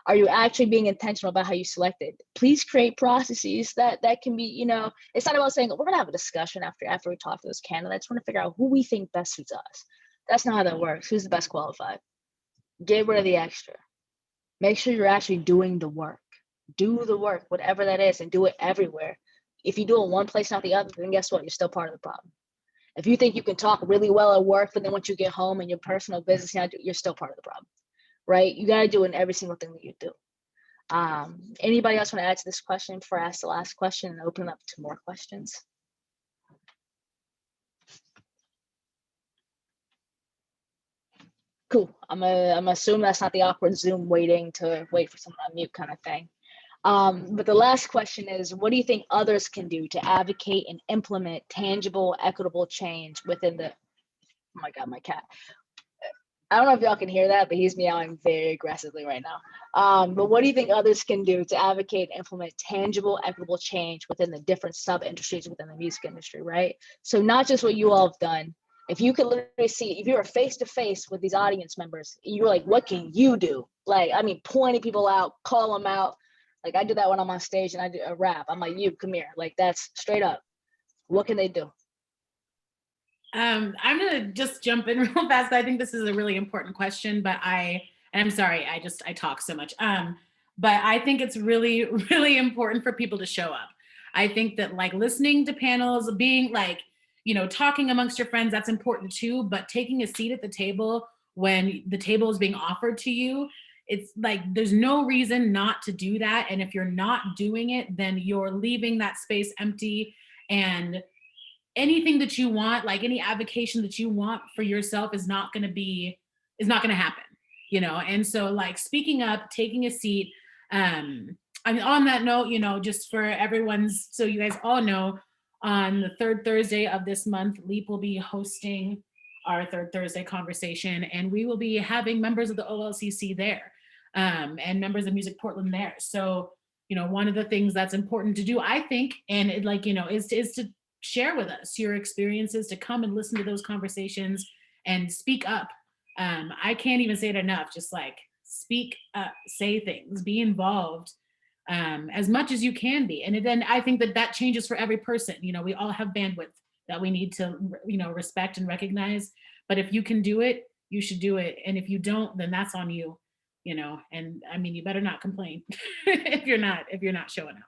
Are you actually being intentional about how you select it? Please create processes that can be, it's not about saying, we're gonna have a discussion after we talk to those candidates. We're gonna figure out who we think best suits us. That's not how that works. Who's the best qualified? Get rid of the extra. Make sure you're actually doing the work. Do the work, whatever that is, and do it everywhere. If you do it one place, not the other, then guess what? You're still part of the problem. If you think you can talk really well at work, but then once you get home and your personal business, you're still part of the problem, right? You got to do it in every single thing that you do. Anybody else want to add to this question before I ask the last question and open up to more questions? Cool. I'm assuming that's not the awkward Zoom waiting to wait for someone to unmute kind of thing. But the last question is, what do you think others can do to advocate and implement tangible, equitable change within the, oh my God, my cat. I don't know if y'all can hear that, but he's meowing very aggressively right now. But what do you think others can do to advocate and implement tangible, equitable change within the different sub-industries within the music industry, right? So not just what you all have done. If you could literally see, if you were face-to-face with these audience members, you're like, what can you do? Like, I mean, pointing people out, call them out. Like I do that when I'm on stage and I do a rap. I'm like, you, come here. Like that's straight up. What can they do? I'm gonna just jump in real fast. I think this is a really important question, but I'm sorry, I talk so much. But I think it's really, really important for people to show up. I think that like listening to panels, being like, talking amongst your friends, that's important too, but taking a seat at the table when the table is being offered to you, it's like, there's no reason not to do that. And if you're not doing it, then you're leaving that space empty, and anything that you want, like any avocation that you want for yourself is not going to happen, And so like speaking up, taking a seat. I mean, on that note, just for everyone's, so you guys all know, on the third Thursday of this month, LEAP will be hosting our third Thursday conversation, and we will be having members of the OLCC there, and members of Music Portland there. So, one of the things that's important to do, I think, and it is to share with us your experiences, to come and listen to those conversations and speak up. I can't even say it enough, just like speak up, say things, be involved as much as you can be. And then I think that changes for every person. We all have bandwidth that we need to, respect and recognize. But if you can do it, you should do it. And if you don't, then that's on you, and I mean, you better not complain if you're not showing up.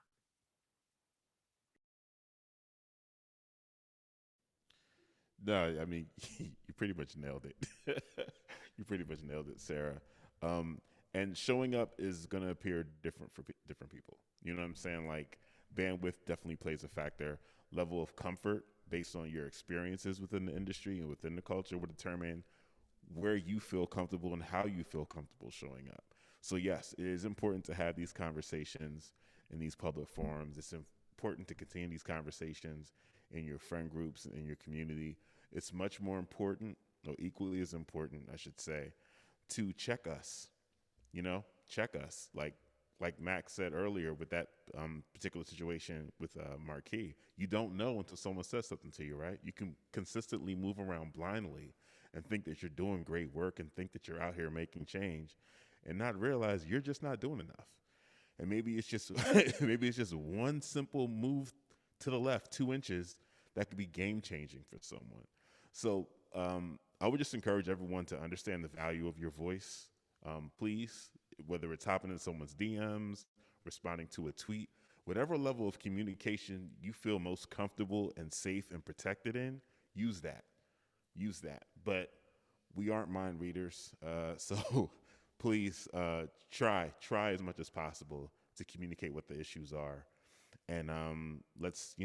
No, I mean, you pretty much nailed it. You pretty much nailed it, Sarah. And showing up is going to appear different for different people. You know what I'm saying? Like, bandwidth definitely plays a factor. Level of comfort based on your experiences within the industry and within the culture will determine where you feel comfortable and how you feel comfortable showing up. So yes, it is important to have these conversations in these public forums. It's important to continue these conversations in your friend groups and in your community. It's much more important, or equally as important, I should say, to check us. Check us. Like Max said earlier with that particular situation with Marquis. You don't know until someone says something to you, right? You can consistently move around blindly and think that you're doing great work and think that you're out here making change, and not realize you're just not doing enough. And maybe it's just one simple move to the left 2 inches that could be game changing for someone. So I would just encourage everyone to understand the value of your voice. Please, whether it's hopping in someone's DMs, responding to a tweet, whatever level of communication you feel most comfortable and safe and protected in, use that. But we aren't mind readers, so please try as much as possible to communicate what the issues are. And let's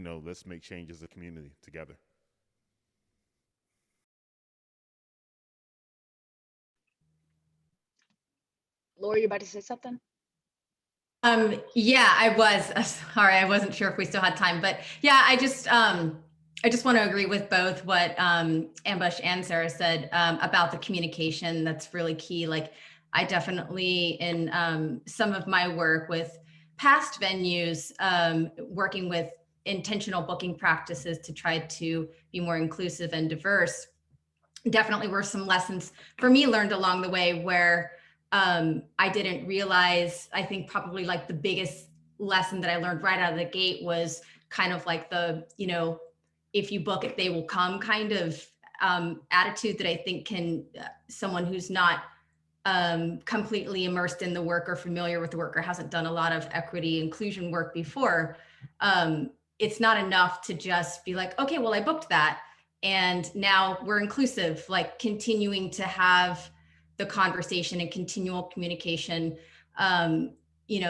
make change as a community together. Laura, you about to say something? Yeah, I was. Sorry, I wasn't sure if we still had time, but yeah, I just want to agree with both what Ambush and Sarah said about the communication. That's really key. Like, I definitely, in some of my work with past venues, working with intentional booking practices to try to be more inclusive and diverse, definitely were some lessons for me learned along the way where I didn't realize. I think probably like the biggest lesson that I learned right out of the gate was kind of like the, if you book it, they will come kind of attitude that I think can, someone who's not completely immersed in the work or familiar with the work or hasn't done a lot of equity inclusion work before, it's not enough to just be like, okay, well, I booked that and now we're inclusive. Like, continuing to have the conversation and continual communication,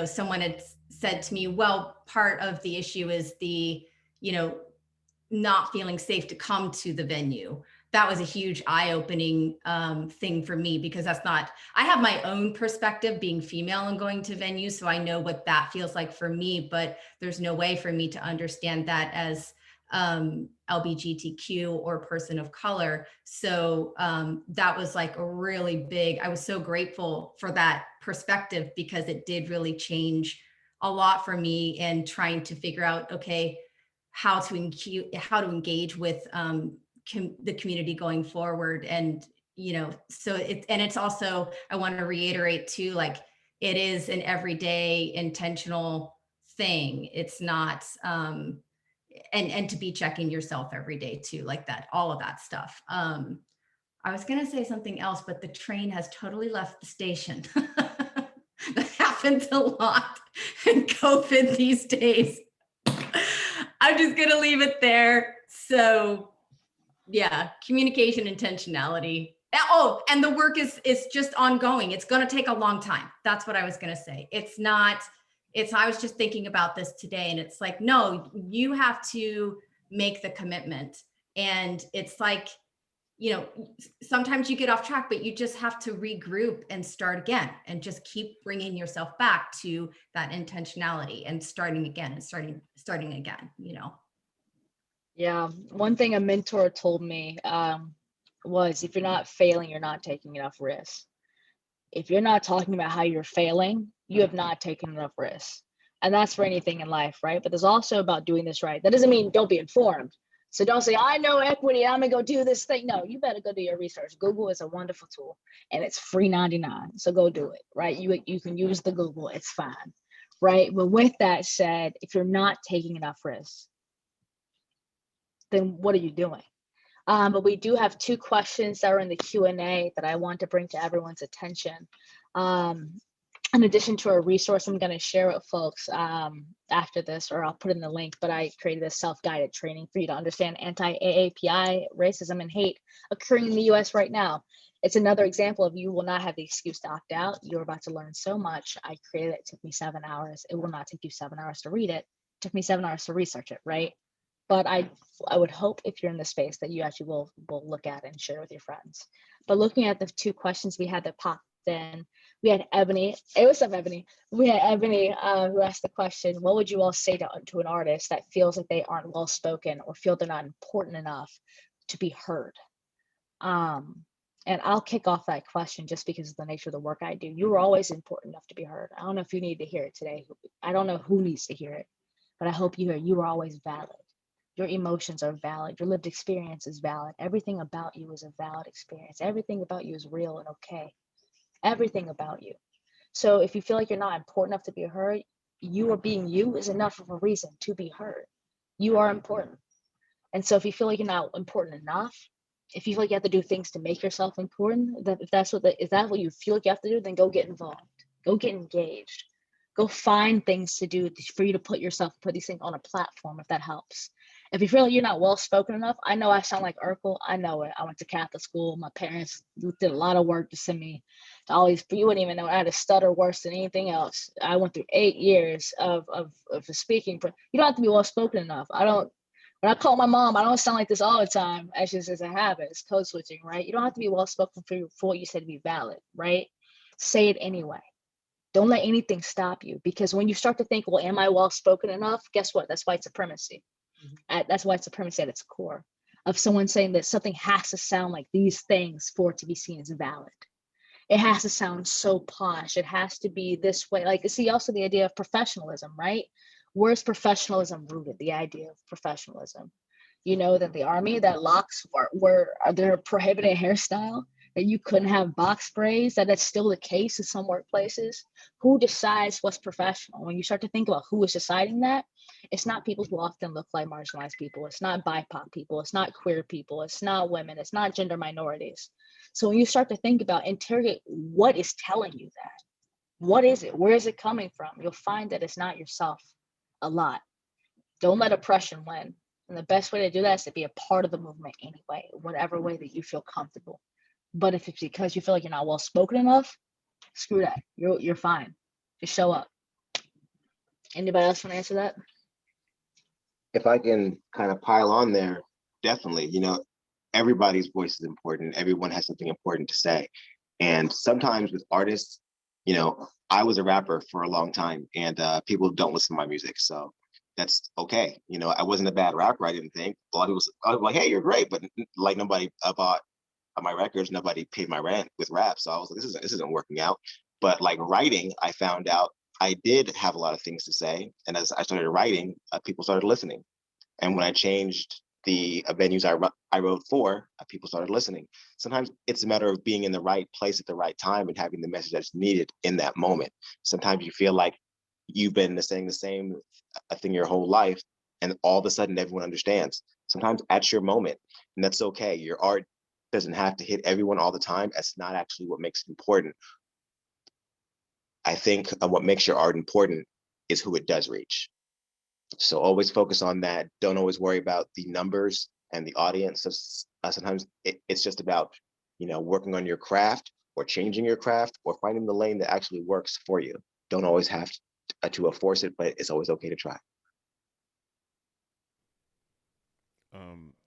someone had said to me, well, part of the issue is the, not feeling safe to come to the venue. That was a huge eye-opening thing for me, because I have my own perspective being female and going to venues. So I know what that feels like for me, but there's no way for me to understand that as LGBTQ or person of color. So that was like a really big, I was so grateful for that perspective, because it did really change a lot for me in trying to figure out, okay, how to engage with the community going forward. And, so it's also, I want to reiterate too, like, it is an everyday intentional thing. It's not, and to be checking yourself every day too, like that, all of that stuff. I was going to say something else, but the train has totally left the station. That happens a lot in COVID these days. I'm just going to leave it there. So yeah, communication, intentionality. Oh, and the work is just ongoing. It's going to take a long time. That's what I was going to say. I was just thinking about this today, and it's like, no, you have to make the commitment. And it's like, sometimes you get off track, but you just have to regroup and start again, and just keep bringing yourself back to that intentionality and starting again and starting again, Yeah, one thing a mentor told me was, if you're not failing, you're not taking enough risks. If you're not talking about how you're failing, you have not taken enough risks. And that's for anything in life, right? But there's also about doing this right. That doesn't mean don't be informed. So don't say, I know equity, I'm gonna go do this thing. No, you better go do your research. Google is a wonderful tool, and it's free 99. So go do it, right? You can use the Google, it's fine, right? But with that said, if you're not taking enough risks, then what are you doing? But we do have 2 questions that are in the Q&A that I want to bring to everyone's attention. In addition to a resource I'm going to share with folks after this, or I'll put in the link, but I created a self-guided training for you to understand anti-AAPI racism and hate occurring in the US right now. It's another example of, you will not have the excuse to opt out. You're about to learn so much. I created it. It took me 7 hours. It will not take you 7 hours to read it. It took me 7 hours to research it, right? But I would hope, if you're in the space, that you actually will look at it and share with your friends. But looking at the 2 questions we had that popped in, we had Ebony. Hey, what's up, Ebony? We had Ebony who asked the question, what would you all say to an artist that feels like they aren't well spoken or feel they're not important enough to be heard? And I'll kick off that question just because of the nature of the work I do. You are always important enough to be heard. I don't know if you need to hear it today. I don't know who needs to hear it, but I hope you hear you are always valid. Your emotions are valid. Your lived experience is valid. Everything about you is a valid experience. Everything about you is real and okay. Everything about you. So if you feel like you're not important enough to be heard, you or being you is enough of a reason to be heard. You are important. And so if you feel like you're not important enough, if you feel like you have to do things to make yourself important, if that's what you feel like you have to do, then go get involved. Go get engaged. Go find things to do for you to put these things on a platform, if that helps. If you feel like you're not well-spoken enough, I know I sound like Urkel. I know it. I went to Catholic school. My parents did a lot of work to send me to all these, you wouldn't even know I had a stutter worse than anything else. I went through 8 years of speaking. You don't have to be well-spoken enough. When I call my mom, I don't sound like this all the time. Actually, it's a habit. It's code switching, right? You don't have to be well-spoken for what you said to be valid, right? Say it anyway. Don't let anything stop you, because when you start to think, well, am I well-spoken enough? Guess what? That's white supremacy. That's white supremacy at its core, of someone saying that something has to sound like these things for it to be seen as valid. It has to sound so posh. It has to be this way. Like, see, also the idea of professionalism, right? Where's professionalism rooted? The idea of professionalism. You know, that the army, that locks were their prohibited hairstyle, that you couldn't have box braids, that's still the case in some workplaces. Who decides what's professional? When you start to think about who is deciding that, it's not people who often look like marginalized people. It's not BIPOC people. It's not queer people. It's not women. It's not gender minorities. So when you start to think about, interrogate what is telling you that, what is it? Where is it coming from? You'll find that it's not yourself a lot. Don't let oppression win. And the best way to do that is to be a part of the movement anyway, whatever way that you feel comfortable. But if it's because you feel like you're not well spoken enough, screw that. You're fine. Just show up. Anybody else want to answer that? If I can kind of pile on there, definitely, everybody's voice is important. Everyone has something important to say. And sometimes with artists, I was a rapper for a long time and people don't listen to my music. So that's okay. I wasn't a bad rapper, I didn't think. A lot of people was like, hey, you're great, but like nobody bought my records, nobody paid my rent with rap. So I was like, this isn't working out. But like writing, I found out I did have a lot of things to say. And as I started writing, people started listening. And when I changed the venues I wrote for, people started listening. Sometimes it's a matter of being in the right place at the right time and having the message that's needed in that moment. Sometimes you feel like you've been saying the same thing your whole life, and all of a sudden everyone understands. Sometimes at your moment, and that's okay. Your art doesn't have to hit everyone all the time. That's not actually what makes it important. I think what makes your art important is who it does reach. So always focus on that. Don't always worry about the numbers and the audience. So, sometimes it's just about, working on your craft or changing your craft or finding the lane that actually works for you. Don't always have to force it, but it's always okay to try.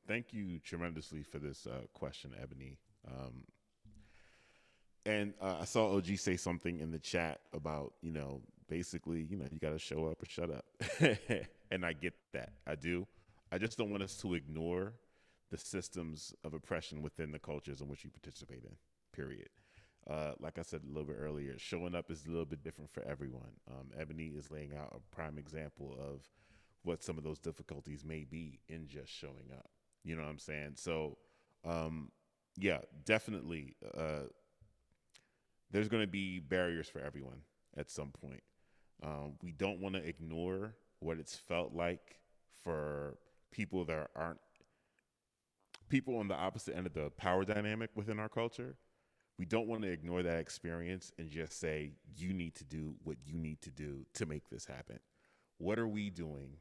Thank you tremendously for this question, Ebony. And I saw OG say something in the chat about, basically, you got to show up or shut up. And I get that. I do. I just don't want us to ignore the systems of oppression within the cultures in which you participate in, period. Like I said a little bit earlier, showing up is a little bit different for everyone. Ebony is laying out a prime example of what some of those difficulties may be in just showing up. You know what I'm saying? So, yeah, definitely. There's going to be barriers for everyone at some point. We don't want to ignore what it's felt like for people that aren't people on the opposite end of the power dynamic within our culture. We don't want to ignore that experience and just say, you need to do what you need to do to make this happen. What are we doing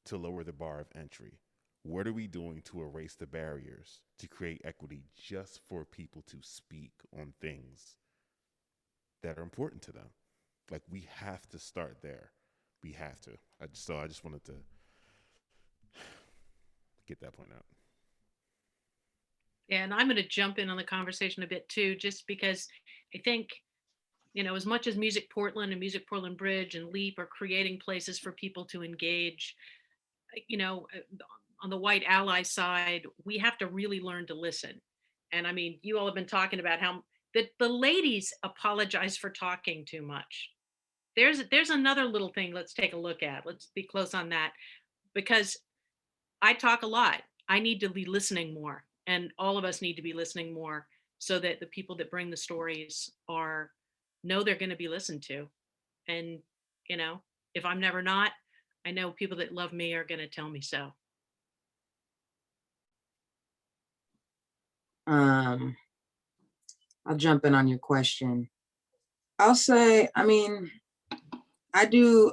to lower the bar of entry? What are we doing to erase the barriers to create equity just for people to speak on things that are important to them? Like, we have to start there. We have to. I just wanted to get that point out. Yeah, and I'm going to jump in on the conversation a bit too, just because I think, as much as Music Portland and Music Portland Bridge and Leap are creating places for people to engage, on the white ally side, we have to really learn to listen. And I mean, you all have been talking about how the ladies apologize for talking too much. There's another little thing let's take a look at. Let's be close on that, because I talk a lot. I need to be listening more, and all of us need to be listening more, so that the people that bring the stories know they're going to be listened to. And if I'm never not, I know people that love me are going to tell me so. I'll jump in on your question. I'll say, I do,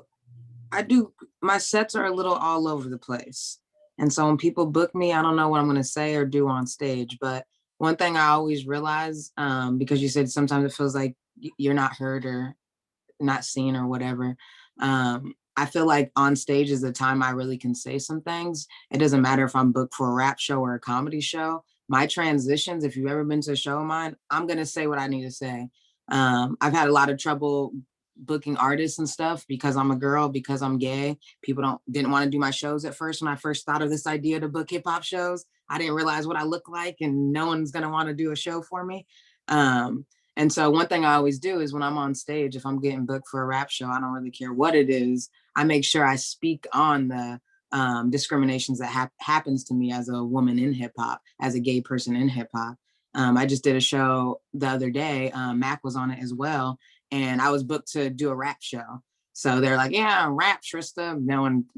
my sets are a little all over the place. And so when people book me, I don't know what I'm going to say or do on stage. But one thing I always realize, because you said sometimes it feels like you're not heard or not seen or whatever. I feel like on stage is the time I really can say some things. It doesn't matter if I'm booked for a rap show or a comedy show. My transitions, if you've ever been to a show of mine, I'm going to say what I need to say. I've had a lot of trouble booking artists and stuff because I'm a girl, because I'm gay. People didn't want to do my shows at first. When I first thought of this idea to book hip hop shows, I didn't realize what I look like and no one's going to want to do a show for me. And so one thing I always do is when I'm on stage, if I'm getting booked for a rap show, I don't really care what it is. I make sure I speak on the discriminations that happens to me as a woman in hip hop, as a gay person in hip hop. I just did a show the other day. Mac was on it as well. And I was booked to do a rap show. So they're like, yeah, rap, Trista.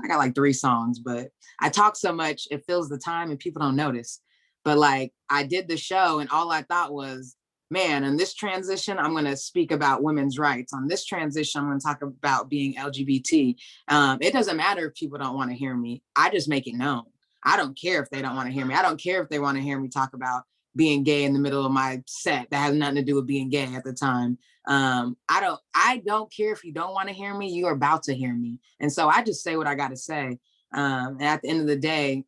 I got like 3 songs, but I talk so much, it fills the time and people don't notice. But like, I did the show and all I thought was, man, in this transition, I'm going to speak about women's rights. On this transition, I'm going to talk about being LGBT. It doesn't matter if people don't want to hear me. I just make it known. I don't care if they don't want to hear me. I don't care if they want to hear me talk about being gay in the middle of my set that has nothing to do with being gay at the time. I don't care if you don't want to hear me, you're about to hear me. And so I just say what I got to say. And at the end of the day,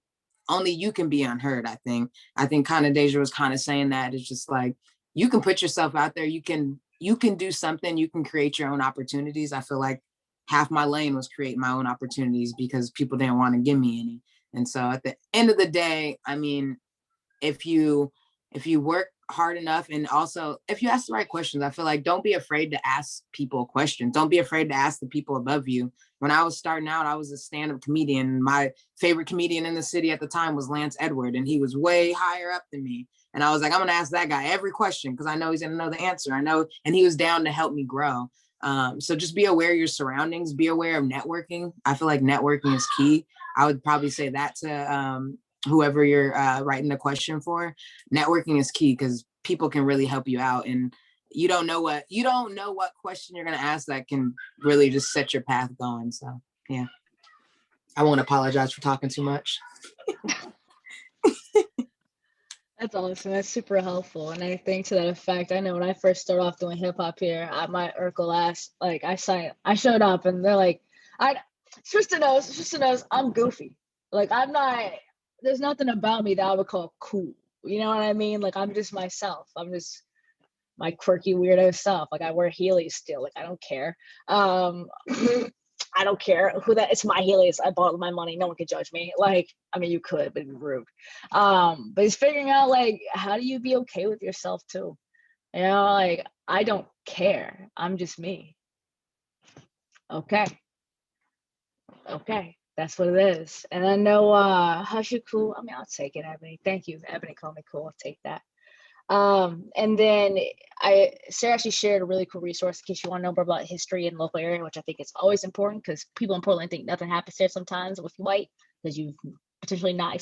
only you can be unheard. I think kind of Déja was kind of saying that it's just like, you can put yourself out there. You can do something, you can create your own opportunities. I feel like half my lane was create my own opportunities because people didn't want to give me any. And so at the end of the day, I mean, if you work hard enough, and also if you ask the right questions, I feel like don't be afraid to ask people questions. Don't be afraid to ask the people above you. When I was starting out, I was a stand-up comedian. My favorite comedian in the city at the time was Lance Edward, and he was way higher up than me. And I was like, I'm gonna ask that guy every question because I know he's gonna know the answer. I know, and he was down to help me grow. So just be aware of your surroundings, be aware of networking. I feel like networking is key. I would probably say that to whoever you're writing the question for. Networking is key because people can really help you out, and you don't know what question you're gonna ask that can really just set your path going. So yeah, I won't apologize for talking too much. That's awesome. That's super helpful. And I think to that effect, I know when I first started off doing hip hop here at my Urkel last, like I showed up and they're like, Tristan knows I'm goofy. Like I'm not, there's nothing about me that I would call cool. You know what I mean? Like I'm just myself. I'm just my quirky weirdo self. Like I wear Heelys still. Like I don't care. I don't care who that. It's my Heelys. I bought it with my money. No one can judge me. Like I mean, you could, but it'd be rude. But it's figuring out like how do you be okay with yourself too? You know, like I don't care. I'm just me. Okay. That's what it is. And I know Hush, you cool. I mean, I'll take it, Ebony. Thank you. Ebony called me cool. I'll take that. And then Sarah actually shared a really cool resource in case you want to know more about history in the local area, which I think is always important because people in Portland think nothing happens there sometimes with white because you've potentially not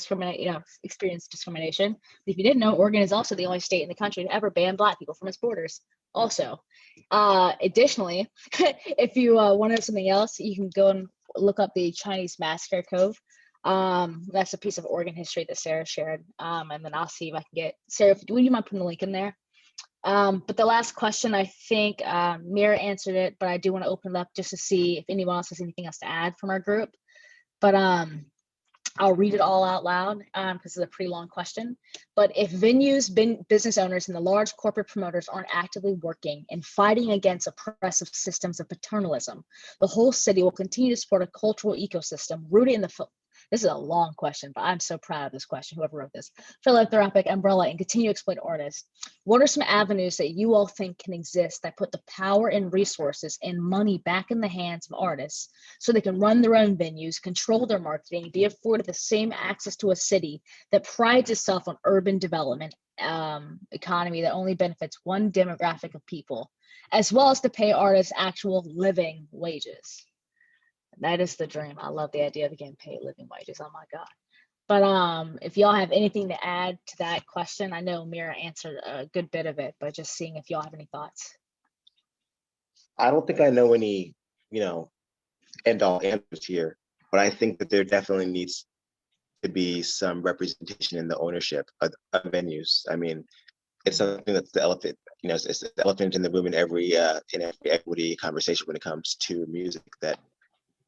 experienced discrimination. If you didn't know, Oregon is also the only state in the country to ever ban Black people from its borders. Also, additionally, if you want to know something else, you can go and look up the Chinese Massacre Cove. That's a piece of Oregon history that Sarah shared. And then I'll see if I can get Sarah, would you mind putting the link in there? But the last question, I think Mira answered it, but I do want to open it up just to see if anyone else has anything else to add from our group. But I'll read it all out loud because it's a pretty long question. But if venues, business owners, and the large corporate promoters aren't actively working and fighting against oppressive systems of paternalism, the whole city will continue to support a cultural ecosystem rooted in the this is a long question, but I'm so proud of this question, whoever wrote this. Philanthropic umbrella and continue to exploit artists. What are some avenues that you all think can exist that put the power and resources and money back in the hands of artists so they can run their own venues, control their marketing, be afforded the same access to a city that prides itself on urban development economy that only benefits one demographic of people, as well as to pay artists actual living wages? That is the dream. I love the idea of getting paid living wages. Oh my God. But if y'all have anything to add to that question, I know Mira answered a good bit of it, but just seeing if y'all have any thoughts. I don't think I know any, end all answers here, but I think that there definitely needs to be some representation in the ownership of venues. I mean, it's something that's the elephant, it's the elephant in the room in every equity conversation when it comes to music, that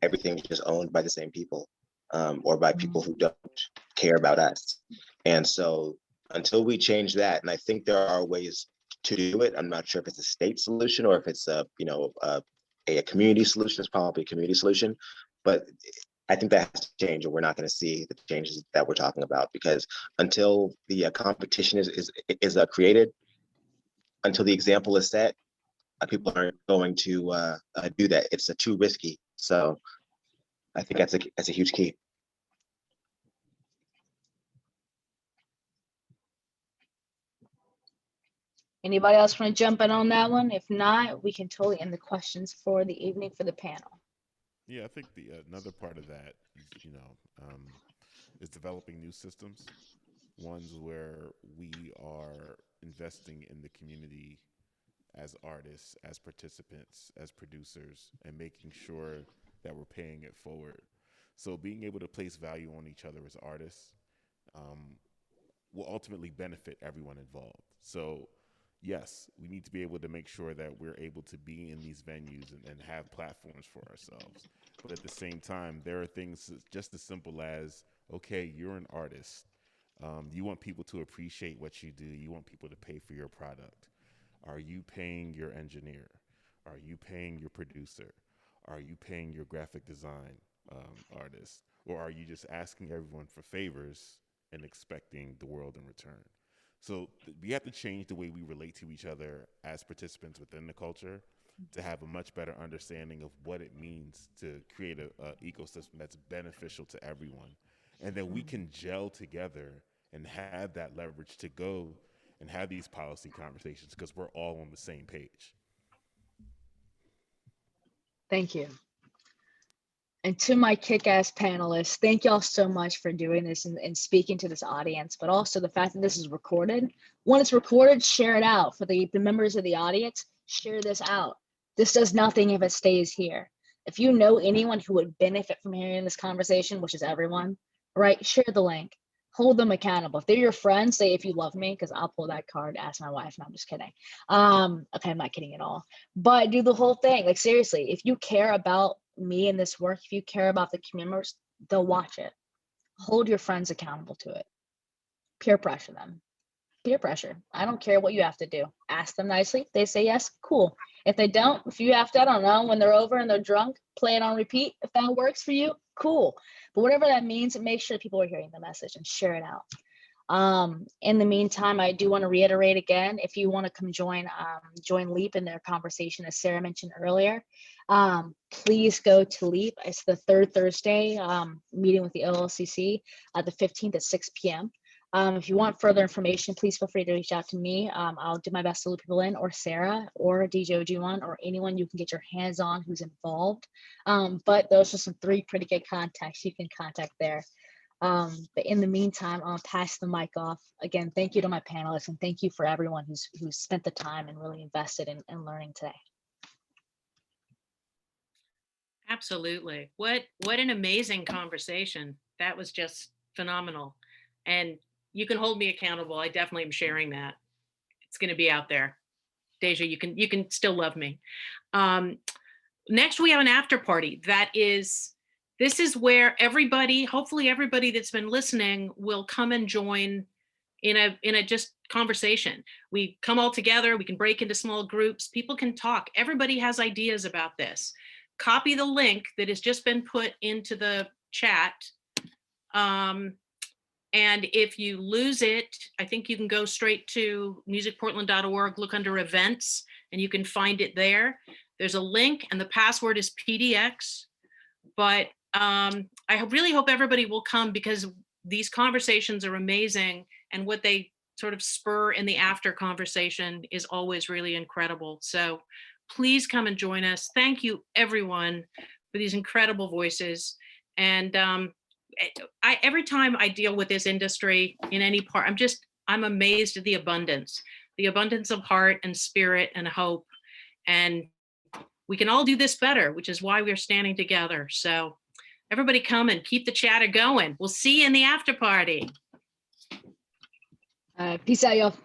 everything is just owned by the same people, or by people who don't care about us. And so until we change that, and I think there are ways to do it, I'm not sure if it's a state solution or if it's a community solution. It's probably a community solution, but I think that has to change, or we're not going to see the changes that we're talking about, because until the competition is created, until the example is set, people aren't going to do that. It's too risky. So I think that's a huge key. Anybody else want to jump in on that one? If not, we can totally end the questions for the evening for the panel. Yeah, I think another part of that is, is developing new systems, ones where we are investing in the community as artists, as participants, as producers, and making sure that we're paying it forward. So being able to place value on each other as artists, will ultimately benefit everyone involved. So yes, we need to be able to make sure that we're able to be in these venues and have platforms for ourselves. But at the same time, there are things just as simple as, okay, you're an artist. You want people to appreciate what you do. You want people to pay for your product. Are you paying your engineer? Are you paying your producer? Are you paying your graphic design artist? Or are you just asking everyone for favors and expecting the world in return? So we have to change the way we relate to each other as participants within the culture to have a much better understanding of what it means to create a ecosystem that's beneficial to everyone. And then we can gel together and have that leverage to go and have these policy conversations because we're all on the same page. Thank you. And to my kick-ass panelists, thank y'all so much for doing this and speaking to this audience, but also the fact that this is recorded. When it's recorded, share it out. For the members of the audience, share this out. This does nothing if it stays here. If you know anyone who would benefit from hearing this conversation, which is everyone, right, share the link. Hold them accountable. If they're your friends, say if you love me, because I'll pull that card, ask my wife. No, I'm just kidding. Okay, I'm not kidding at all. But do the whole thing. Like seriously, if you care about me and this work, if you care about the community members, they'll watch it. Hold your friends accountable to it. Peer pressure them. Peer pressure. I don't care what you have to do. Ask them nicely. If they say yes, cool. If they don't, if you have to, I don't know, when they're over and they're drunk, play it on repeat. If that works for you, cool. But whatever that means, make sure people are hearing the message and share it out. In the meantime, I do want to reiterate again, if you want to come join LEAP in their conversation, as Sarah mentioned earlier, please go to LEAP. It's the third Thursday meeting with the LLCC, the 15th at 6 p.m. If you want further information, please feel free to reach out to me. I'll do my best to loop people in, or Sarah, or DJ OG1, or anyone you can get your hands on who's involved. But those are some 3 pretty good contacts you can contact there. But in the meantime, I'll pass the mic off. Again, thank you to my panelists, and thank you for everyone who's spent the time and really invested in learning today. Absolutely. What an amazing conversation. That was just phenomenal. And you can hold me accountable. I definitely am sharing that. It's going to be out there. Deja, you can still love me. Next, we have an after party. This is where everybody, hopefully everybody that's been listening, will come and join in a just conversation. We come all together. We can break into small groups. People can talk. Everybody has ideas about this. Copy the link that has just been put into the chat. And if you lose it, I think you can go straight to musicportland.org, look under events, and you can find it there. There's a link, and the password is PDX. But I really hope everybody will come, because these conversations are amazing, and what they sort of spur in the after conversation is always really incredible. So please come and join us. Thank you, everyone, for these incredible voices. And every time I deal with this industry in any part, I'm amazed at the abundance of heart and spirit and hope. And we can all do this better, which is why we're standing together. So everybody come and keep the chatter going. We'll see you in the after party. Peace out, y'all.